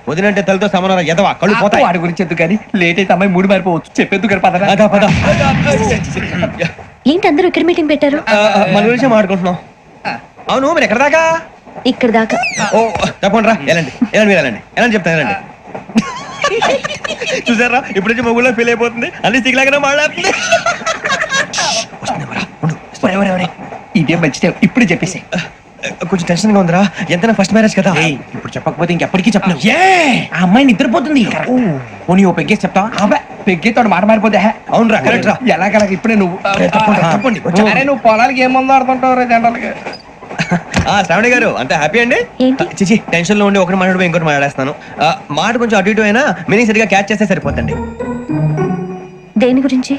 వదినంటే తలతో సమానం ఎదవా, కళ్ళు పోతాయి. వాడి గురించి ఎందుకు కానీ, లేట్ అయితే అమ్మాయి మూడు మారిపోవచ్చు. చెప్పేందుకు గారు పద. ఏంటి అందరూ ఇక్కడ మీటింగ్ పెట్టారు? మన గురించి మాట్లాడుకుంటున్నాం. అవును, మీరు ఎక్కడ దాకా? ఇక్కడ దాకా. ఓ తప్పకుండా రా, వెళ్ళండి వెళ్ళండి, మీరు వెళ్ళండి వెళ్ళండి, చెప్తాను వెళ్ళండి. చూసారా, ఇప్పుడు నుంచి మొగుల్లో ఫీల్ అయిపోతుంది, అన్ని సిగ్లాగానే మాట్లాడుతుంది. ఇదే మంచిదే, ఇప్పుడు చెప్పేసి. కొంచెం టెన్షన్ గా ఉందిరా, ఎంతైనా ఫస్ట్ మ్యారేజ్ కదా. ఇప్పుడు చెప్పకపోతే ఇంకెప్పటికీ చెప్పలేవు. ఆ అమ్మాయి నిద్రపోతుంది. పోనీ ఓ పెగ్గేసి చెప్తావా? పెగ్గేతో మాట మారిపోతే. అవునరా, కరెక్ట్ రా. ఎలాగలా ఇప్పుడే నువ్వు తప్పండి. అరే నువ్వు పొలాలకి ఏం మందు ఆడుతుంటావు రే జనరల్గా. శ్రావణి గారు, అంతే హ్యాపీ అండి? చిచి, టెన్షన్ లో ఉండి ఒకటి మాట్లాడిపోయి ఇంకోటి మాట్లాడేస్తాను. మాట కొంచెం అటు ఇటు అయినా మీనింగ్ సరిగా క్యాచ్ చేస్తే సరిపోతండి. దేని గురించి?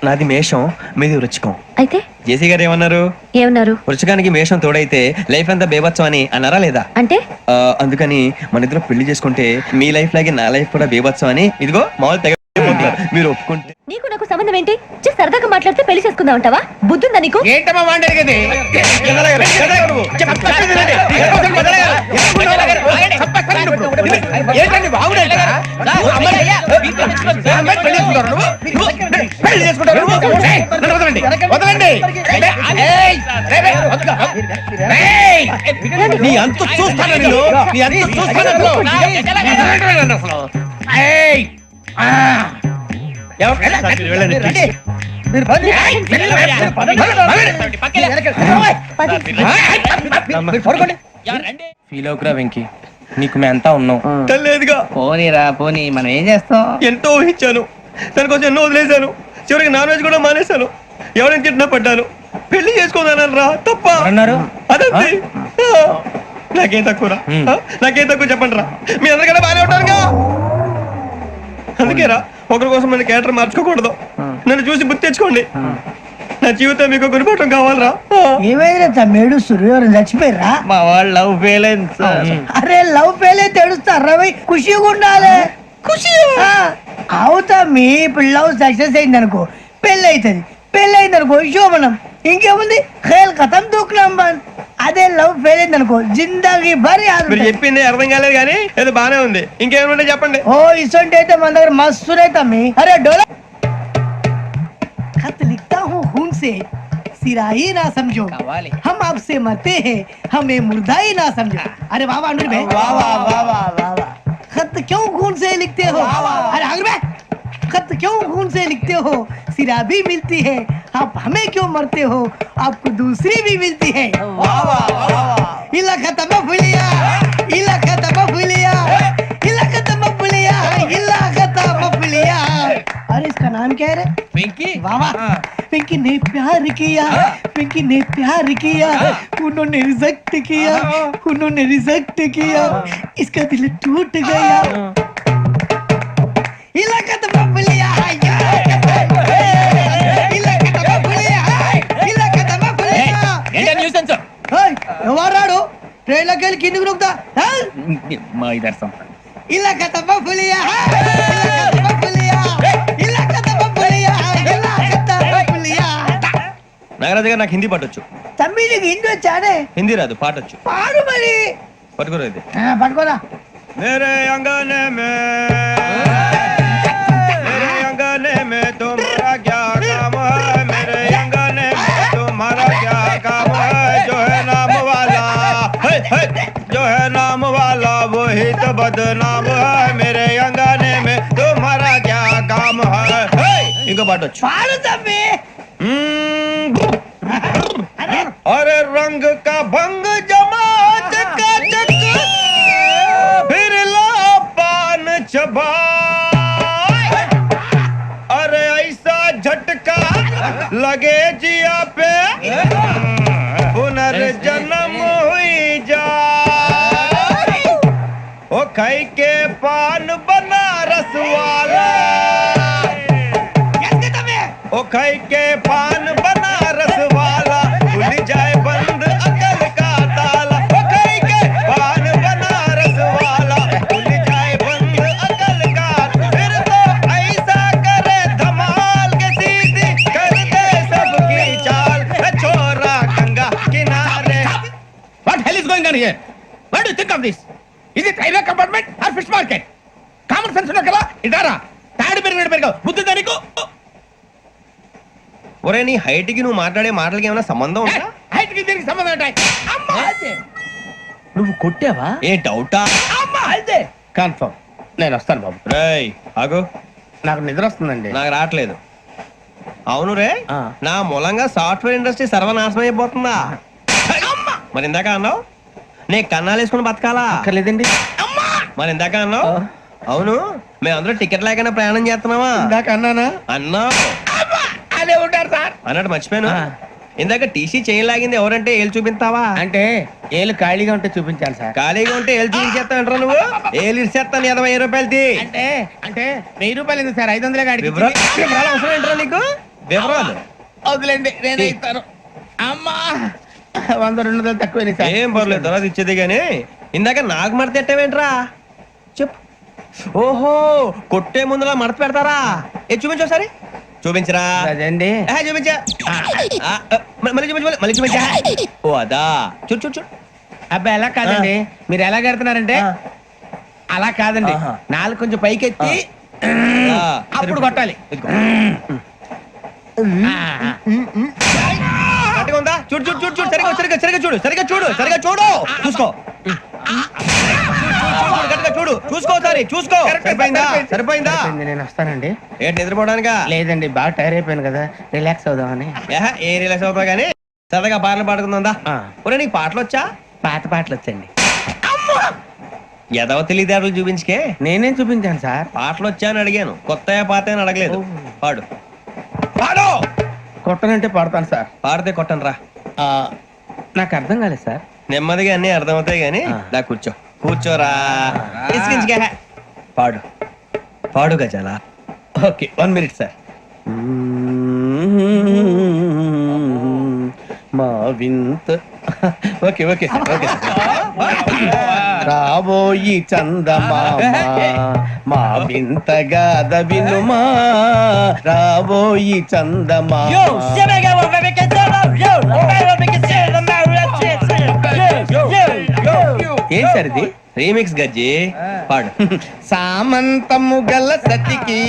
నాది మేషం, మీది వృచ్చికం. అయితే జేసీ గారు ఏమన్నారు? వృచ్చికానికి మేషం తోడైతే లైఫ్ అంతా బేబత్సం అని అన్నారా లేదా? అంటే అందుకని మన ఇద్దరు పెళ్లి చేసుకుంటే మీ లైఫ్ లాగే నా లైఫ్ కూడా బేబత్సం అని ఇదిగో మామూలు తెగ మీరు ఒప్పుకుంటే. నీకు నాకు సంబంధం ఏంటి? సరదాగా మాట్లాడితే పెళ్లి చేసుకుందాం అంటావా? బుద్ధుందా నీకు? ఏంటమ్మా మాట్లాడేది? నీ అంత చూస్తాను, నీ అంత చూస్తాను. ఫీల్ అవుకురా వెంకీ, నీకు మేము అంతా ఉన్నాం. తెలియదుగా. పోనీరా పోనీ, మనం ఏం చేస్తాం? ఎంతో ఊహించాను, దానికోసం ఎన్నో వదిలేశాను. చివరికి నాన్ వెజ్ కూడా మానేశాను. ఎవరైనా తిట్టినా పడ్డాను. పెళ్లి చేసుకోదానని రా, తప్ప అన్నారు. అదంతే. నాకేం తక్కువ రా, నాకేం తక్కువ చెప్పండి రా. మీ అందరికన్నా బాగానే ఉంటారుగా. అందుకే రా, ఒకరి కోసం మన క్యారెక్టర్ మార్చుకోకూడదు. నన్ను చూసి గుర్తు తెచ్చుకోండి. నా జీవితం మీకు గురిపటం కావాలరా. ఏమైనా తమ్మేడు సూర్యవరం చచ్చిపోయిరా? మా వాళ్ళు లవ్ ఫెయిల్ అయింది. అరే లవ్ ఫెయిల్ అయితే ఏడుస్తారా? ఖుషిగా ఉండాలి. ఖుషి అవుతా. మీ ఇప్పుడు లవ్ సక్సెస్ అయింది అనుకో, పెళ్ళి అవుతుంది. పెళ్ళి అయింది అనుకో శోభనం. ఇంకేముంది, ఖేల్ కథం దూకునాం బంద్. అదే లవ్ ఫెయిల్ అయింది అనుకో జిందాగీ భారీ. మీరు చెప్పింది అర్థం కాలేదు కానీ ఏదో బానే ఉంది. ఇంకేమైనా చెప్పండి. ఓ ఇసొంటి అయితే మన దగ్గర మస్తు తమ్మి. అరే డోలా खत लिखता हूँ खून से, सिरा ही ना समझो, हम आपसे मरते हैं, हमें मुर्दा ही ना समझो. अरे वाह वाह अनुर भाई, वाह वाह वाह वाह वाह. खत क्यों खून से लिखते हो? अरे अनुर भाई खत क्यों खून से लिखते हो? सिरा भी मिलती है, आप हमें क्यों मरते हो? आपको दूसरी भी मिलती है। इला खत्म फुलिया, इला खत्म फुलिया, इला खत्म फुलिया, इला खत्म फुलिया। अरे इसका नाम क्या है रे? पिंकी। वाह वाह। पिंकी ने प्यार किया, पिंकी ने प्यार किया, उन्होंने रिजेक्ट किया, उन्होंने रिजेक्ट किया, इसका दिल टूट गया। इलाका तो बबलिया है, इलाका तो बबलिया है, इलाका तो बबलिया। ఏంటా న్యూసెన్స్? ఏయ్, ఎవరాడు ట్రైన్లోకి వెళ్ళి కిందికి నొక్కుతా? మా ఇదర్శం. ఇలాకా तो बबलिया है, इलाका तो बबलिया, इलाका तो बबलिया, इलाका तो बबलिया। నాగరాజు గారు నాకు హిందీ పాటొచ్చు. తమ్మి నీకు హిందీ వచ్చానే? హిందీ రాదు, పాటొచ్చు. పాడు మరి. పట్టుకోరా ఇది. పట్టుకోరా. मेरे अंगने में तुम्हारा क्या काम है? मेरे अंगने में तुम्हारा क्या काम है? जो है नाम वाला, जो है नाम वाला वही तो बदनाम है। मेरे अंगने में तुम्हारा क्या काम है? इनको बाटो पाड़ो तम्मी। अरे रंग का भंग जमात का चक, फिर ला पान चबा। अरे ऐसा झटका लगे जिया पे, पुनर्जन्म हुई जा। ओ खाई के पान बनारस वाला, ओ खाई के पान बनारस वाला, खुल जाए बंद अकल का ताला। ओ खाई के पान बनारस वाला, खुल जाए बंद अकल का। फिर तो ऐसा करे धमाल के सीधी कर दे सबकी चाल। छोरा गंगा किनारे। What hell is going on here? What do you think of this? Is it railway compartment or fish market? Common sense ఉన్నా కదా? ఇదారా తాడు పెరిగాడు బుద్ధి దానికి. ఒరే నీ హైట్ కి నువ్వు మాట్లాడే మాటలకి ఏమైనా సంబంధం ఉందా? హైట్ కి దీనికి సంబంధం ఉంటాయి. అమ్మా అదే నువ్వు కొట్టావా? ఏ డౌటా? అమ్మా అదే కన్ఫర్మ్. నేను వస్తాను బాబు. రేయ్ ఆగు, నాకు నిద్ర వస్తుందండి. నాకు రావట్లేదు. అవును రే, నా మూలంగా సాఫ్ట్వేర్ ఇండస్ట్రీ సర్వనాశనం అయిపోతుందా? మరి ఇందాక అన్నావు నీ కన్నాలు వేసుకుని బతకాలా? అక్కర్లేదండి. మరి ఇందాక అన్నావు అవును మేమందరూ టికెట్ లేకుండా ప్రయాణం చేస్తున్నావా? ఇందాక అన్నానా? అన్నావు. అదే ఉంటారు సార్ అన్నట్టు మర్చిపోయాను. ఇందాక టీసీ చేయి లాగింది ఎవరంటే ఏళ్ళు చూపిస్తావా? అంటే ఏళ్ళు ఖాళీగా ఉంటే చూపించాలి సార్. ఖాళీగా ఉంటే ఏళ్ళు చూపించేస్తానంటారా నువ్వు? ఏళ్ళు ఇచ్చేస్తాను 20 రూపాయలది. అంటే అంటే 1000 రూపాయలు ఎందుకు సార్? 500 గాడికి వివరాలు అవసరం ఏంటరా నీకు? వివరాలు వదిలేండి, నేనే ఇస్తాను. అమ్మా 100-200 తక్కువ సార్. ఏం పర్లేదు, తర్వాత ఇచ్చేది గానీ ఇందాక నాకు మడత ఎట్టవేంట్రా చెప్పు. ఓహో కొట్టే ముందులా మడత పెడతారా? ఏ చూపించు ఒకసారి. చూపించరా? అదండి చూపించా. మళ్ళీ చూపించు, మళ్ళీ చూపించా. ఓ అదా, చూడు చూడు చూడు. అబ్బాయి ఎలా కాదండి, మీరు ఎలా కడుతున్నారంటే అలా కాదండి. నాలుగు కొంచెం పైకెత్తి అప్పుడు కొట్టాలి. ఉందా? చూడు చూడు చూడు చూడు, సరిగా సరిగా సరిగా చూడు, సరిగా చూడు, సరిగా చూడు, చూసుకో. చూడు చూసుకో, సరే చూసుకో. సరిపోయిందా? సరిపోయిందా? నేను వస్తానండి. ఏంటి నిద్రపోవడానికా? లేదండి, బాగా టైర్ అయిపోయాను కదా, రిలాక్స్ అవుదామని. ఏ రిలాక్స్ అవుతావు కానీ సరదాగా పాటలు పాడుకుందా? ఒరే నీకు పాటలు వచ్చా? పాత పాటలు వచ్చండి. ఎదవ తెలివితేటలు చూపించుకే. నేనేం చూపించాను సార్? పాటలు వచ్చా అని అడిగాను, కొత్త పాత అని అడగలేదు. పాడు పాడు. కొట్టనంటే పడతాను సార్. పాడితే కొట్టను రా. నాకు అర్థం కాలేదు సార్. నెమ్మదిగా అన్ని అర్థమవుతాయి గానీ దా కూర్చో. కూర్చోరా. పాడు పాడు గజాల. Okay 1 minute sir. మా వింత. Okay okay sir, okay sir. రాబోయి చందమామ మా వింత గాథ వినుమా, రాబోయి చందమామ. ఏం సార్ ఇది? రీమిక్స్ గజ్జి. పాడు. సామంతము గల సతికి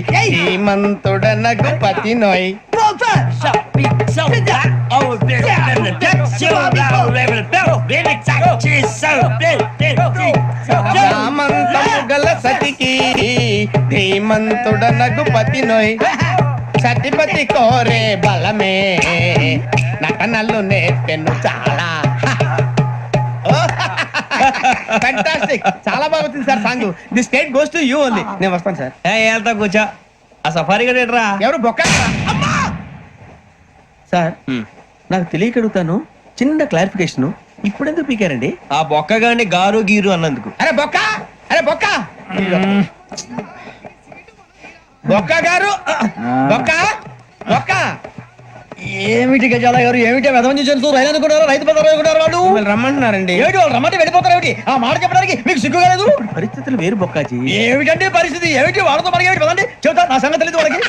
శ్రీమంతుడనగు పతి నోయ్. సామంతము గల సతికి శ్రీమంతుడనగు పతి నోయ్ సతిపతి కోరే బలమే నటనలు నేర్పెను చాలా. ఫ్యాంటాస్టిక్, చాలా బాగా వచ్చింది sir song. The state goes to you only. నేను వస్తాను సార్. వెళ్తా కూర్చో. ఆ సఫారీ గడేట్రా ఎవరు బొక్క సార్? నాకు తెలియక అడుగుతాను, చిన్న క్లారిఫికేషన్. ఇప్పుడెందుకు పీకారండి? ఆ బొక్క గాని గారు గీరు అన్నందుకు. అరే బొక్క, అరే బొక్క, బొక్క గారు, బొక్క బొక్క. ఏమిటి గజాల గారు, ఏమిటి వెదవం చూసారు? రైలు అనుకున్నారు, రైతు బజార్ అనుకున్నారు. వాళ్ళు రమ్మంటున్నారండి. ఏమిటి వాళ్ళు రమ్మంటే వెళ్ళిపోతారు? ఏమిటి ఆ మాట చెప్పడానికి మీకు సిగ్గు కాలేదు? పరిస్థితులు వేరు బొక్కాజీ. ఏమిటంటే పరిస్థితి ఏమిటి? వాళ్ళతో మనకి ఏమిటి పదండి, చెబుతా. నా సంగతి తెలియదు వాళ్ళకి.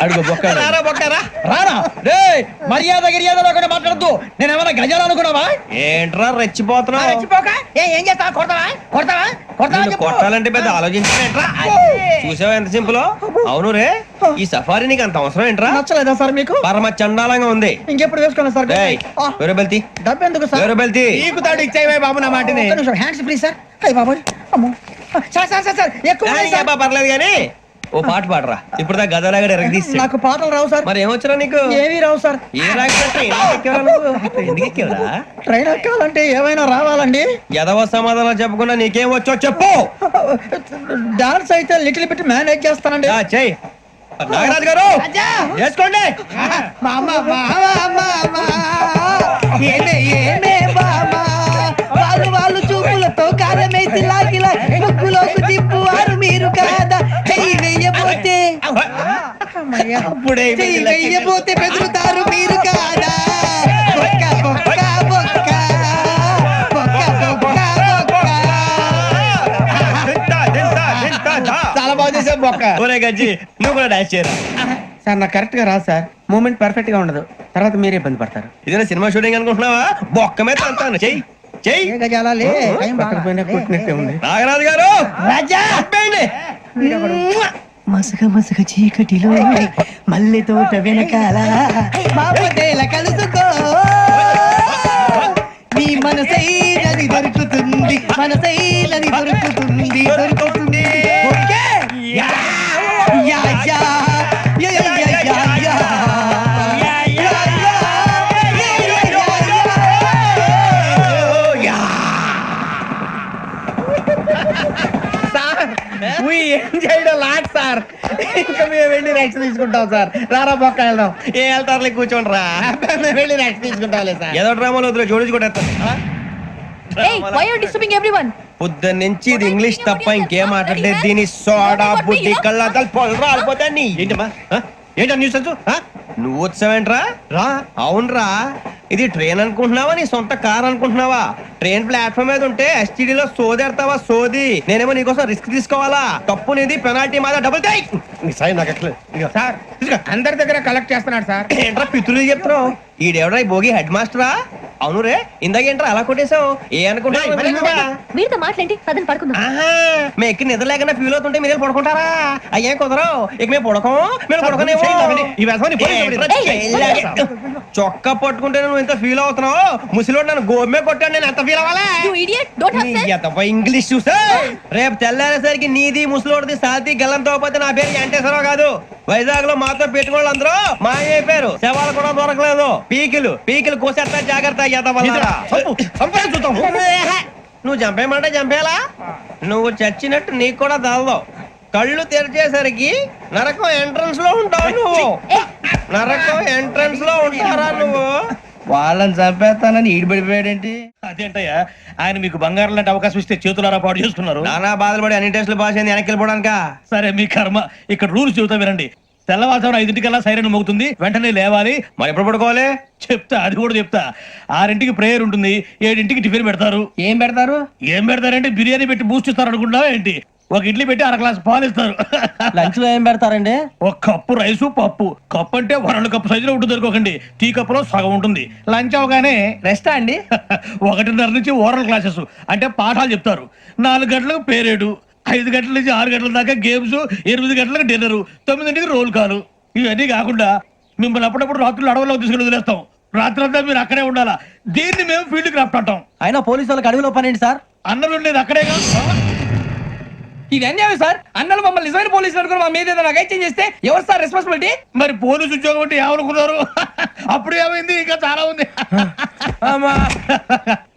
అడుగు బొక్క. రారా బొక్కరా. రానా రే, మర్యాద గిర్యాద లేకుండా మాట్లాడద్దు. నేను ఏమైనా గజాలు అనుకున్నావా? ఏంట్రా రెచ్చిపోతున్నావు? ఏం చేస్తావా? కొడతావా? కొడతావా? కొడతావా? నిన్ను కొట్టాలంటే పెద్ద ఆలోచించా. చూసావా ఎంత సింపుల్? అవును రే, ఈ సఫారీ నీకు అంత అవసరం ఏంట్రా? నచ్చలేదా సార్ మీకు? పరమ చండాలంగా ఉంది. ఇంకెప్పుడు వేసుకోండి సార్. ఏయ్, వేరే బెల్తి, డబ్బు ఎందుకు సార్? వేరే బెల్తి. నీకు తాడు ఇచ్చాయి బాబు నా మాటని. Hands please sir. అయ్య బాబు, అమ్మో సార్ సార్ సార్ సార్ ఎక్కువ ఉన్నాయి సార్. పర్లేదు కానీ ఓ పాట పాడరా. ఇప్పుడు దా గదలాగడ ఎరగదీసి. నాకు పాటలు రావు సార్. మరి ఏమొచ్చరా నీకు? ఏమీ రావు సార్. ఏ రాకపోతే ఎందుకు ఎక్కేవరా? ట్రైన్ ఎక్కాలంటే ఏమైనా రావాలండి. ఎదవ సమాధానం చెప్పకుండా నీకేం వచ్చో చెప్పు. డాన్స్ అయితే లిటిల్ బిట్ మేనేజ్ చేస్తానండి. చెయ్యి నాగరాజు గారు, చేసుకోండి. ఏమే ఏమే బామా, వాళ్ళు వాళ్ళు చూపులతో కారమేసి లాగిలా ముక్కులోకి తిప్పువారు మీరు కాదా? చెయ్యి వెయ్యబోతే చెయ్యి వెయ్యబోతే బెదురుతారు మీరు కాదా? బొక్క బొక్క బొక్క బొక్క బొక్క బొక్క. చాలా బాగా చేసావు బొక్క. ఒరే గజ్జి, నువ్వు కూడా డాన్స్ చేయరా. సార్ నాకు కరెక్ట్ గా రాదు సార్. మూమెంట్ పర్ఫెక్ట్ గా ఉండదు, తర్వాత మీరే ఇబ్బంది పడతారు. ఇదేనా సినిమా షూటింగ్ అనుకుంటున్నావా? బొక్క మీద అంటాను. చెయ్యి చెయ్యి. కొట్టినట్టే ఉంది. నాగరాజు గారు, రాజా చెప్పండి. మసక మసక చీకటిలో మల్లె తోట వెనకాల బాపతేల కలుసుకో, నీ మనసైనది దొరుకుతుంది, మనసైనది దొరుకుతుంది, దొరుకుతుంది. Okay? Yeah yeah yeah yeah yeah yeah yeah yeah. Sir ఇంకా మేము వెళ్ళి రెక్స్ తీసుకుంటాం సార్. రారా బొక్క వెళ్దాం. ఏ వెళ్తారులే, కూర్చోండి రా. మేము వెళ్ళి రెక్స్ తీసుకుంటాంలే సార్. ఏదో డ్రామాలో వద్దులే, జోడించుకుంటా. పొద్దున్న నుంచి ఇది ఇంగ్లీష్ తప్ప ఇంకేం మాట్లాడలేదు. దీని సోడా బుద్ధి కళ్ళ పొలు రాలిపోతా. నీ ఏంటమ్మా, ఏంటా న్యూస్? నువ్వు వచ్చావేంట్రా? రా. అవునరా, ఇది ట్రైన్ అనుకుంటున్నావా, నీ సొంత కార్ అనుకుంటున్నావా? ట్రైన్ ప్లాట్ఫామ్ మీద ఉంటే STD లో సోదేడతావా? సోది. నేనేమో నీకోసం రిస్క్ తీసుకోవాలా? తప్పు నీది, పెనాల్టీ మాదా, డబుల్ టై. సార్ అందరి దగ్గర కలెక్ట్ చేస్తున్నాడు సార్. ఏంట్రా పితులు చెప్తున్నావు? ఈడెవడ్రా ఈ భోగి హెడ్ మాస్టరా? అవును రే, ఇందాకేంట్రా అలా కొట్టేశావు? ఏ అనుకుంటున్నావు? వీరితో మాట్లాడి పదని పడుకుందాం. మేము ఎక్కి నిద్ర లేకుండా ఫీల్ అవుతుంటే మీరు పడుకుంటారా? అయ్యేం కుదరవు. ఇక మేము పడుకోం, మేము పడుకోనేమో. చొక్కా పట్టుకుంటే నువ్వు ఎంత ఫీల్ అవుతున్నావు? ముసలివాడు నన్ను గోమే కొట్టాడు, నేను ఎంత ఫీల్ అవ్వాలా? ఇంగ్లీష్ చూసా. రేపు తెల్లారేసరికి నీది ముసలివాడిది సాతి గల్లంతో పోతే నా పేరు వెంకటేశ్వరరావు కాదు. వైజాగ్ లో మాతో పెట్టుకోవాలి అందరూ మాయైపోయారు. శవాలు కూడా దొరకలేదు. పీకిలు కోసేస్తా, జాగ్రత్త. నువ్వు చంపేయమంటే చంపేలా? నువ్వు చచ్చినట్టు నీకు కూడా తగదు. కళ్ళు తెరిచేసరికి నరకం ఎంట్రన్స్ లో ఉంటావు నువ్వు. నరకం ఎంట్రన్స్ లో ఉంటారా నువ్వు? వాళ్ళని చంపేస్తానని ఈడిపడిపోయాడేంటి? అదేంటయ్యా, ఆయన మీకు బంగారం లాంటి అవకాశం ఇస్తే చేతులారా పాటు చేసుకున్నారు. నానా బాధలు పడి అన్ని టెస్టులు పాస్ అయింది, వెనక్కి వెళ్ళిపోవడానికా? సరే మీ కర్మ. ఇక్కడ రూల్స్ చెబుతా వినండి. తెల్లవారుజామున 5:00కల్లా సైరన్ మోగుతుంది, వెంటనే లేవాలి. మరి ఎప్పుడు పడుకోవాలి? చెప్తా, అది కూడా చెప్తా. 6ంటికి ప్రేయర్ ఉంటుంది, 7ంటికి టిఫిన్ పెడతారు. ఏం పెడతారు? ఏం పెడతారంటే బిర్యానీ పెట్టి బూస్ట్ ఇస్తారు అనుకుంటా ఏంటి? ఒక ఇడ్లీ పెట్టి 1 గ్లాస్ పాలు ఇస్తారు. లంచ్ లో ఏం పెడతారండి? ఒక కప్పు రైసు, పప్పు. కప్పు అంటే 1/2 కప్పు సైజులో ఉంటుంది అనుకోకండి. టీ కప్పులో సగం ఉంటుంది. లంచ్ అవగానే రెస్టా అండి? 1:30 నుంచి ఓరల్ క్లాసెస్ అంటే పాఠాలు చెప్తారు. 4 గంటలకు పేరేడు, 5 గంటల నుంచి 6 గంటల దాకా గేమ్స్, 8 గంటలకు డిన్నర్, 9ంటికి రోల్ కాలు. ఇవన్నీ కాకుండా మిమ్మల్ని అప్పుడప్పుడు రాత్రులు అడవుల్లో తీసుకుని వదిలేస్తాం. రాత్రి అంతా మీరు అక్కడే ఉండాలా. దీన్ని మేము ఫీల్డ్ క్రాఫ్ట్ అంటాం. అయినా పోలీసు వాళ్ళకి అడవిలో పని ఏంటి సార్? అన్నలు ఉండేది అక్కడే కాదు. ఇది అన్యాయం సార్. అన్నలు మమ్మల్ని నిజమైన పోలీసులు అనుకుని మా మీద ఏదైనా చేంజ్ చేస్తే ఎవరు సార్ రెస్పాన్సిబిలిటీ? మరి పోలీసు ఉద్యోగం అంటే ఏమనుకున్నారు? అప్పుడు ఏమైంది, ఇంకా చాలా ఉంది.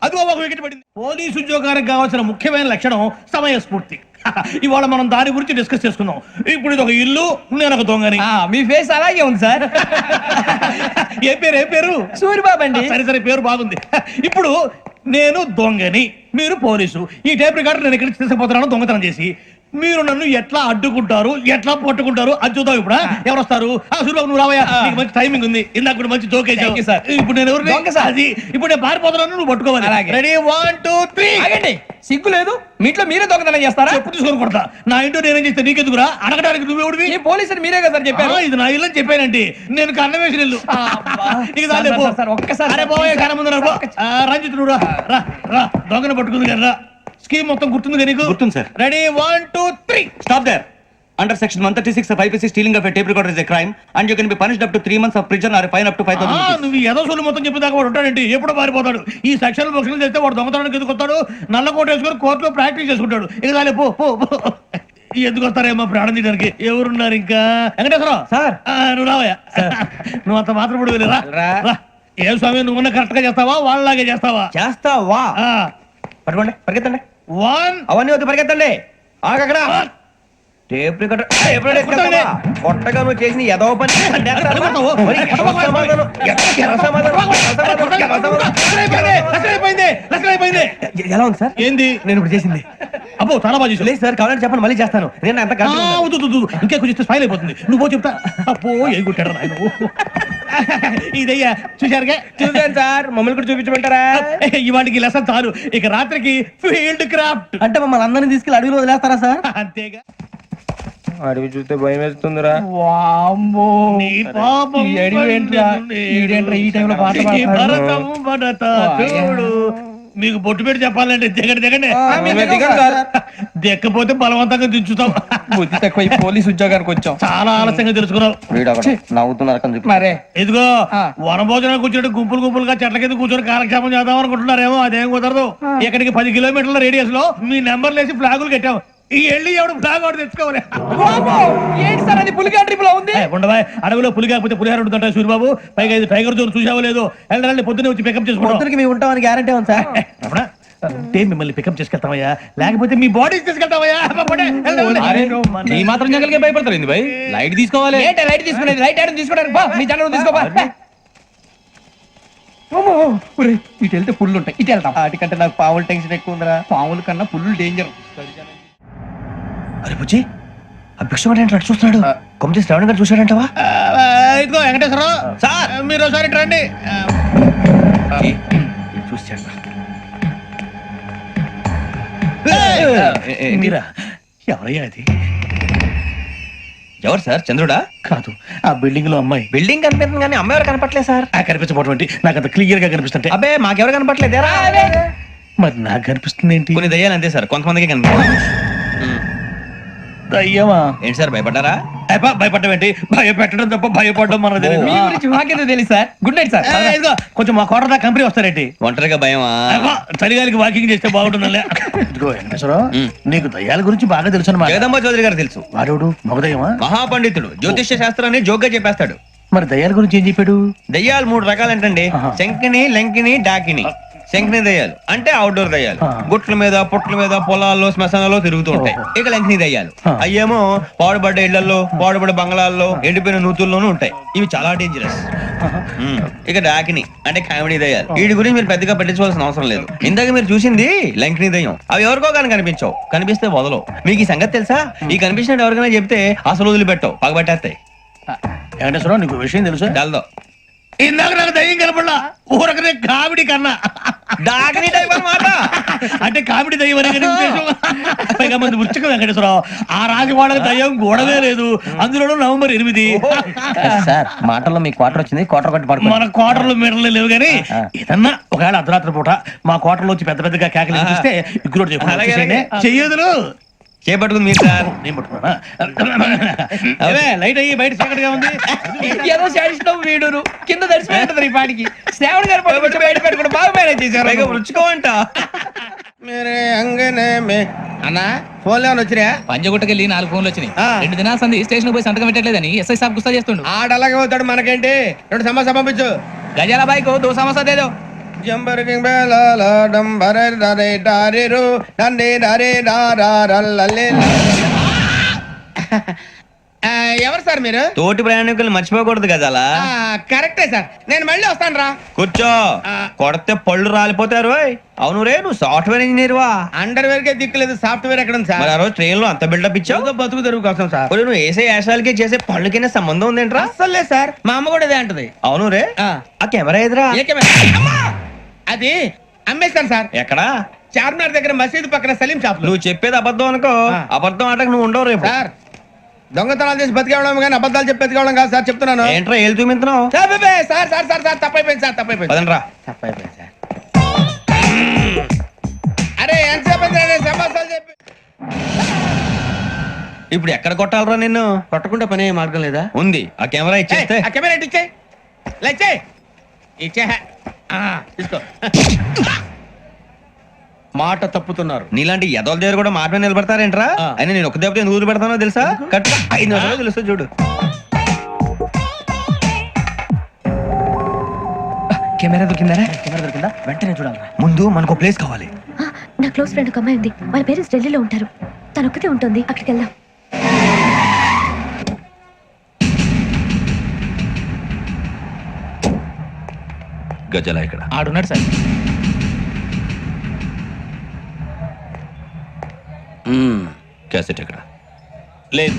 అది ఒక వికెట్ పడింది. పోలీసు ఉద్యోగానికి కావాల్సిన ముఖ్యమైన లక్షణం సమయస్ఫూర్తి. ఇవాళ మనం దాని గురించి డిస్కస్ చేసుకుందాం. ఇప్పుడు ఇది ఒక ఇల్లు, నేను ఒక దొంగని. మీ ఫేస్ అలాగే ఉంది సార్. ఏ పేరు? సూరిబాబు అండి. సరే పేరు బాగుంది. ఇప్పుడు నేను దొంగని, మీరు పోలీసు. ఈ టైప్ రికార్డు నేను ఎక్కడికి తీసుకుపోతున్నాను దొంగతనం చేసి. మీరు నన్ను ఎట్లా అడ్డుకుంటారు, ఎట్లా పట్టుకుంటారు అది చూద్దాం. ఇప్పుడు ఎవరు వస్తారు? సూరిబాబు నువ్వు రావయ్యా, నీకు మంచి టైమింగ్ ఉంది. ఇందాక కూడా మంచి జోక్ వేసావు. ఇప్పుడు నేను ఎవరు? అది ఇప్పుడు నేను పారిపోతున్నాను, నువ్వు పట్టుకోవాలి. రెడీ 1 2 3. ఆగండి, సిగ్గు లేదు? మీ ఇంట్లో మీరే దొంగతనం చేస్తారా? ఎప్పుడు తీసుకొని కొడతా. నా ఇంట్లో నేనేం చేస్తే నీకెందుకురా? అడగడానికి నువ్వెవడివి? ఈ పోలీసులు మీరే కదా సార్ చెప్పారు. ఇది నా ఇల్లు అని చెప్పానండి. నేను కన్న వేసిన ఇల్లు. ఒక్కసారి కన్న ముందు రంజిత్ నువ్వు రా దొంగను పట్టుకుంది కదా. స్కీమ్ మొత్తం గుర్తుంది నీకు? గుర్తుంది sir. Ready 1 2 3. Stop there. Under section 136 of IPC, stealing of a tape recorder is a crime and you can be punished up to 3 months of prison or a fine up to 5,000 rupees. నువ్వు ఏదో సొల్లు మొత్తం చెప్పేదాకా వాడు ఉంటాడండి. ఎప్పుడు పారిపోతాడు? ఈ సెక్షన్ బుక్స్లు చేస్తే వాడు దొంగతనానికి ఎందుకు వస్తాడు? నల్ల కోట వేసుకొని కోర్టులో ప్రాక్టీస్ చేసుకుంటాడు. ఇక చాలే పో. ఎందుకు వస్తారేమో ప్రాణం తీయడానికి. ఎవరున్నారు ఇంకా? వెంకటేశ్వరరావు సార్, నువ్వు రావయ్యా. నువ్వు అంత మాత్రం ఇప్పుడు వెళ్ళి రా. ఏం స్వామి, నువ్వున్న కరెక్ట్ గా చేస్తావా, వాళ్ళలాగే చేస్తావా? చేస్తావా? పట్టుకోండి, పరిగెత్తండి. 1 అవన్నీ వద్దు, పరిగెత్తండి. ఆగక్కడ టేప్ రికార్డర్ కొట్టగా నువ్వు చేసిన ఎదవ పని. ఎలా ఉంది సార్? ఏంది నేను ఇప్పుడు చేసింది? అబ్బో చాలా బాగా చేసావు. లేదు సార్, కావాలంటే చెప్పండి, మళ్ళీ చేస్తాను. నేను అంత ఇంకా కొంచెం స్మైల్ అయిపోతుంది. నువ్వు చెప్తా. అప్పో ఏ కొట్టాడు నాయన. ఇదయ్యా చూశారుగా? చూసాను సార్, మమ్మల్ని కూడా చూపించమంటారా? ఇవాటికి లెసన్ చాలు. ఇక రాత్రికి ఫీల్డ్ క్రాఫ్ట్. అంటే మమ్మల్ని అందరినీ తీసుకెళ్ళి అడవిలో వదిలేస్తారా సార్? అంతేగా. అడవి చూస్తే భయం వేస్తుందిరా. చూడు, మీకు బొట్టు పెట్టి చెప్పాలంటే దిగండి. దిక్కపోతే బలవంతంగా దించుతాం. బుద్ధి తక్కువ పోలీసు ఉద్యోగానికి వచ్చాం. చాలా ఆలస్యంగా తెలుసుకున్నావు. మరే ఇదిగో వనభోజనానికి కూర్చొని గుంపులుగా చెట్ల కింద కూర్చొని కాలక్షేపం చేద్దాం అనుకుంటున్నారేమో. అదేం కుదరదు. ఇక్కడికి 10 కిలోమీటర్ల రేడియస్ లో మీ నెంబర్లు వేసి ఫ్లాగులు కట్టాం. ఈ వెళ్ళి ఎవడు ఫ్లాగ్ ఒకటి తెచ్చుకోవాలి. ఏంటి సార్ అది? పులిగా ట్రిప్ లో ఉంది. ఉండవా, అడవిలో పులి కాకపోతే పులిహార ఉంటుంటా సూరిబాబు. పైగా ఇది టైగర్ జోన్ చూసావో లేదో. వెళ్ళండి, పొద్దున్నే వచ్చి పికప్ చేసుకుంటాం. మేము ఉంటామని గ్యారంటీ ఉంది సార్. అంటే మిమ్మల్ని పికప్ చేసుకెళ్తామయ్యా, లేకపోతే మీ బాడీ తీసుకెళ్తామయ్యా. ఈ మాత్రం జంగల్కే భయపడతారు భయ్. లైట్ తీసుకోవాలి. లైట్ తీసుకునేది? లైట్ ఐటమ్ తీసుకోవడానికి బా, మీ జంగల్ తీసుకోబా. ఇటు వెళ్తే పుల్లు ఉంటాయి, ఇటు వెళ్తాం. వాటికంటే నాకు పావులు టెన్షన్ ఎక్కువ ఉందిరా. పాముల కన్నా పుల్లు డేంజర్. అరే బుజ్జి, ఆ భిక్షం అంటే చూస్తున్నాడు. కొమ్మ శ్రావణ్ గారు చూశాడంటవా? ఇదిగో వెంకటేశ్వరరావు సార్, మీరు ఒకసారి రండి. చూశాడు. మీరా? ఎవరయ్యా అది? ఎవరు సార్? చంద్రుడా? కాదు, ఆ బిల్డింగ్ లో అమ్మాయి. బిల్డింగ్ కనిపిస్తుంది కానీ అమ్మాయి ఎవరు కనపట్లేదు సార్. కనిపించబోటువంటి నాకు అంత క్లియర్ గా కనిపిస్తుంటే. అబ్బే మాకెవరు కనపట్లేదేరా? మరి నాకు కనిపిస్తుంది ఏంటి? కొన్ని దయ్యాలు అంతే సార్, కొంతమందికి కనిపిస్తుంది. దయ్యమా? ఏంటి సార్, భయపడ్డారా? భయపడడం ఏంటి? భయపెట్టడం తప్ప భయపడడం మనకు తెలియదు. మీ గురించి మాకేదో తెలుసు సార్. Good night sir. ఇదిగో కొంచెం మా కోట కంపెనీ వస్తారేంటి? ఒంటరిగా భయమా? చలిగాలికి వాకింగ్ చేస్తే బాగుంటుందిలే. ఇదిగో వెంకటేశ్వరరావు, నీకు దయ్యాల గురించి బాగా తెలుసు అన్నమాట. జగదంబ చౌదరి గారు తెలుసు. వాడు మగదయ్యమా? మహాపండితుడు, జ్యోతిష్య శాస్త్రాన్ని జోగ్గా చెప్పేస్తాడు. మరి దయ్యాల గురించి ఏం చెప్పాడు? దయ్యాలు 3 రకాలు ఏంటండి? శంకిని, లంకిని, డాకిని. శంకిని దయ్యాలు అంటే అవుట్డోర్ దయ్యాలు, గుట్ల మీద పుట్ల మీద పొలాల్లో శ్మశానాల్లో తిరుగుతూ ఉంటాయి. ఇక లంకిని దయ్యాలు అయ్యేమో పాడుబడ్డ ఇళ్లలో, పాడుబడ్డ బంగ్లాల్లో, ఎండిపోయిన నూతుల్లోనూ ఉంటాయి. ఇవి చాలా డేంజరస్. ఇక డాకిని అంటే కామెడీ దయ్యాలు. వీటి గురించి మీరు పెద్దగా పట్టించుకోవాల్సిన అవసరం లేదు. ఇందాక మీరు చూసింది లంకిని దయ్యం. అవి ఎవరికో కానీ కనిపించవు, కనిపిస్తే వదలవు. మీకు ఈ సంగతి తెలుసా? ఈ కనిపించినట్టు ఎవరికైనా చెప్తే అసలు వదిలిపెట్టవు, పగబట్టేస్తాయి. వెంకటేశ్వరరావు, నీకు విషయం తెలుసు? డల్దో ఇందాక నాకు దయ్యం కనపడలా, ఊరకనే కామెడీ కన్నా డాకిని టైప్ అన్నమాట. అంటే కామెడీ దయ్యం అనే పైగా మంది ఉచ్చకం వెంకటేశ్వరరావు. ఆ రాజు వాళ్ళకి దయ్యం గోడవే లేదు, అందులోనూ November 8. సార్ మాటల్లో మీ క్వార్టర్ వచ్చింది, క్వార్టర్ కొట్టి పడుకో. మన క్వార్టర్లో మీటర్లు లేవు కానీ ఏదన్నా ఒకవేళ అర్ధరాత్రి పూట మా క్వార్టర్లో వచ్చి పెద్ద పెద్దగా కేకలు ఇస్తే ఇగ్గురు చెయ్యదులు చేపట్టుకుంది మీరు సార్. నేను పట్టుకున్నా లైట్ అయ్యి బయట చీకటిగా ఉంది. ఏదో శాడిస్తాం వీడును కింద దర్శనం ఈ పాటికి శ్రావణ్ గారు బయట పెట్టుకుని బాగా మేనేజ్ చేశారు. రుచుకోవంట. మేరే అంగనే మే అన్నా ఫోన్లో వచ్చిరా పంజగుట్టకెళ్ళి 4 ఫోన్లు వచ్చినాయి 2 దినాల సంది స్టేషన్ పోయి సంతకం పెట్టలేదని ఎస్ఐ సాబ్ గుస్తా చేస్తుండు. ఆడలాగే పోతాడు మనకేంటి 2 సమస్య పంపించు. గజాల బైక్ 2 సమస్య దేదో జంబరకింగ్ బేలాల డంబరే డరే డారిరు నందే డరే డారల్లలే. ఎవరు సార్ మీరు? తోటి ప్రయాణికులు మర్చిపోకూడదు గజాల. కరెక్టే సార్, నేను మళ్ళీ వస్తాను రా. కూర్చో, కొడితే పళ్ళు రాలిపోతారు. అవును రే, నువ్వు సాఫ్ట్వేర్ ఇంజనీర్ వా? అండర్వేర్ కే దిక్కులేదు, సాఫ్ట్వేర్ ఎక్కడ ఉంది సార్? మరి ఆ రోజు ట్రైన్ లో అంత బిల్డప్ ఇచ్చావు. బతుకు తెరువు కోసం సార్. నువ్వు వేసే యాశాలకి చేసే పళ్ళకైనా సంబంధం ఉందేంట్రా? అస్సలే సార్, మా అమ్మ కూడా ఇదే అంటది. అవును రే, ఆ కెమెరా ఎదురా? ఏ కెమెరా? అమ్మా! అది అమ్మేస్తాను సార్. ఎక్కడా? చార్మినార్ దగ్గర మసీదు పక్కన సలీం షాప్. నువ్వు చెప్పేది అబద్ధం అనుకో. అబద్ధం ఆటకు నువ్వు ఉండవు రేపు. సార్, దొంగతనాలు చేసి బతికేవడం కానీ అబద్ధాలు చెప్పి బతికేవడం కాదు సార్, చెప్తున్నాను. ఏంట్రా ఏళ్ళు చూపించినావు? Sir sir sir sir sir తప్పైపోయింది సార్, తప్పైపోయింది. పదండ్రా. తప్పైపోయింది సార్. అరే ఎంతసేపు సమాసాలు చెప్పి ఇప్పుడు ఎక్కడ కొట్టాలరా నిన్ను? కొట్టకుండా పని మార్గం లేదా? ఉంది, ఆ కెమెరా ఇచ్చేస్తే. ఆ కెమెరా ఇచ్చే లేచే ఇచ్చే తీసుకో. మాట తప్పుతున్నారు. నీలాంటి ఎదల దగ్గర కూడా మాట మీద నిలబడతారేంట్రా? అయినా నేను ఒక దెబ్బతో ఎందుకు పెడతానో తెలుసా? కట్ 5 నిమిషాలు తెలుస్తా చూడు. కెమెరా దొరికిందా? కెమెరా దొరికిందా? వెంటనే చూడాలి. ముందు మనకు ప్లేస్ కావాలి. నా క్లోజ్ ఫ్రెండ్ ఒక అమ్మాయి ఉంది. వాళ్ళ పేరెంట్స్ ఢిల్లీలో ఉంటారు. తను ఒక్కతే ఉంటుంది. అక్కడికి వెళ్దాం. గజాల ఇక్కడ ఆడున్నాడు సార్. క్యాసెట్ ఎక్కడ? లేదు,